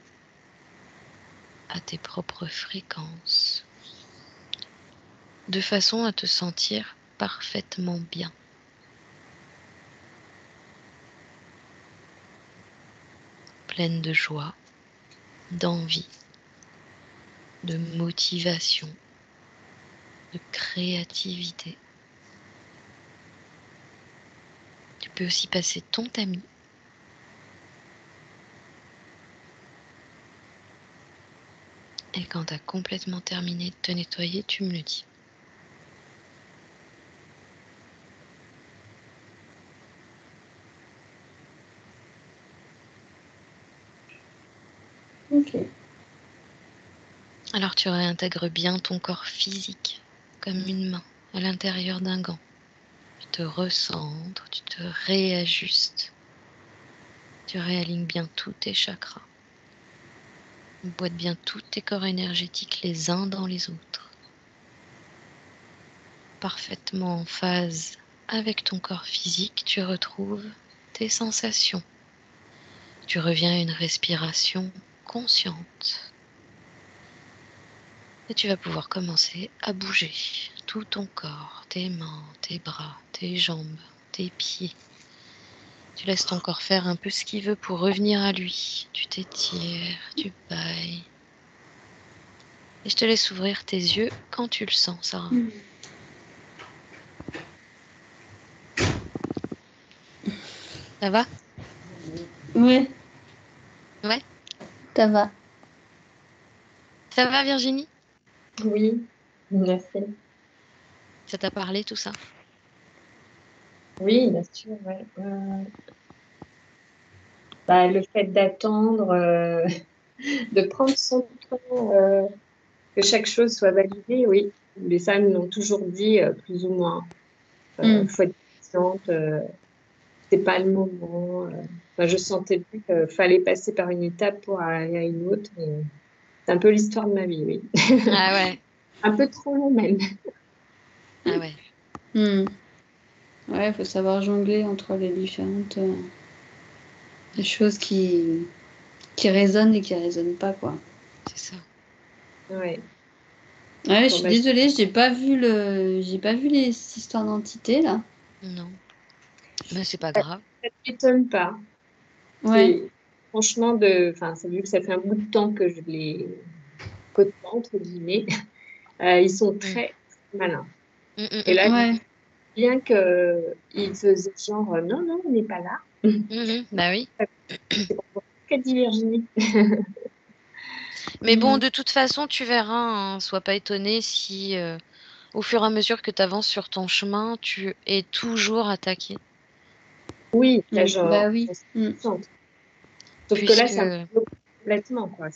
à tes propres fréquences, de façon à te sentir parfaitement bien. Pleine de joie, d'envie, de motivation, de créativité. Tu peux aussi passer ton tamis. Et quand tu as complètement terminé de te nettoyer, tu me le dis. Ok. Alors tu réintègres bien ton corps physique, comme une main à l'intérieur d'un gant. Tu te recentres, tu te réajustes. Tu réalignes bien tous tes chakras. Boite bien tous tes corps énergétiques les uns dans les autres. Parfaitement en phase avec ton corps physique, tu retrouves tes sensations. Tu reviens à une respiration consciente. Et tu vas pouvoir commencer à bouger tout ton corps, tes mains, tes bras, tes jambes, tes pieds. Tu laisses ton corps faire un peu ce qu'il veut pour revenir à lui. Tu t'étires, tu bailles. Et je te laisse ouvrir tes yeux quand tu le sens, Sarah. Ça va? Ouais, Ouais? ça va. Ça va, Virginie? Oui, merci. Ça t'a parlé tout ça? Oui, bien sûr, ouais. Bah, le fait d'attendre, de prendre son temps, que chaque chose soit validée, oui. Les femmes l'ont toujours dit, plus ou moins. Faut être patiente, c'est pas le moment. Enfin, je sentais plus qu'il fallait passer par une étape pour aller à une autre. Et c'est un peu l'histoire de ma vie, oui. Ah ouais, Un peu trop long même. ah ouais. Ouais, il faut savoir jongler entre les différentes les choses qui résonnent et qui résonnent pas, quoi. C'est ça. Ouais. Ouais, je Bon, suis bah, désolée, j'ai pas vu les histoires d'entités là. Non. Mais c'est pas grave. ça ne m'étonne pas. Ouais. Franchement, enfin, vu que ça fait un bout de temps que je les côtoie, entre guillemets, ils sont Mm. très, très malins. Mm, mm, Et là, mm, Ouais. bien qu'ils faisaient genre, non, non, on n'est pas là. Bah oui. C'est pour qu'a dit Virginie. Mais bon, de toute façon, tu verras, hein, sois pas étonné si au fur et à mesure que tu avances sur ton chemin, tu es toujours attaqué. Oui, là, Bah je oui. suis consciente. Sauf que là, Puisque, ça me bloque complètement, quoi.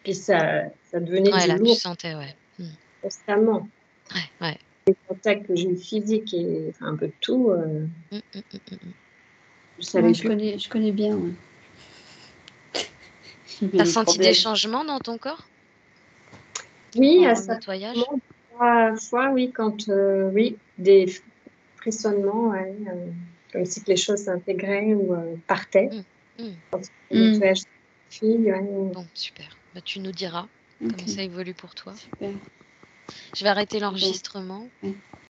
Puis ça devenait ouais, du là, tu lourd sentais, ouais. constamment. Ouais, ouais. Contact que j'ai eu physique et enfin, un peu de tout, Mm, mm, mm, mm. je Ouais, savais plus. je connais bien, ouais. T'as Le senti des problème. changements dans ton corps Oui, à pendant le certains nettoyage? moments, 3 fois, oui, quand, oui, des frissonnements, ouais, comme si que les choses s'intégraient ou partaient. Mm, mm. Le nettoyage de fille, ouais. Bon, super. Bah, tu nous diras Ok, comment ça évolue pour toi. super. Je vais arrêter Bon. l'enregistrement. Ouais.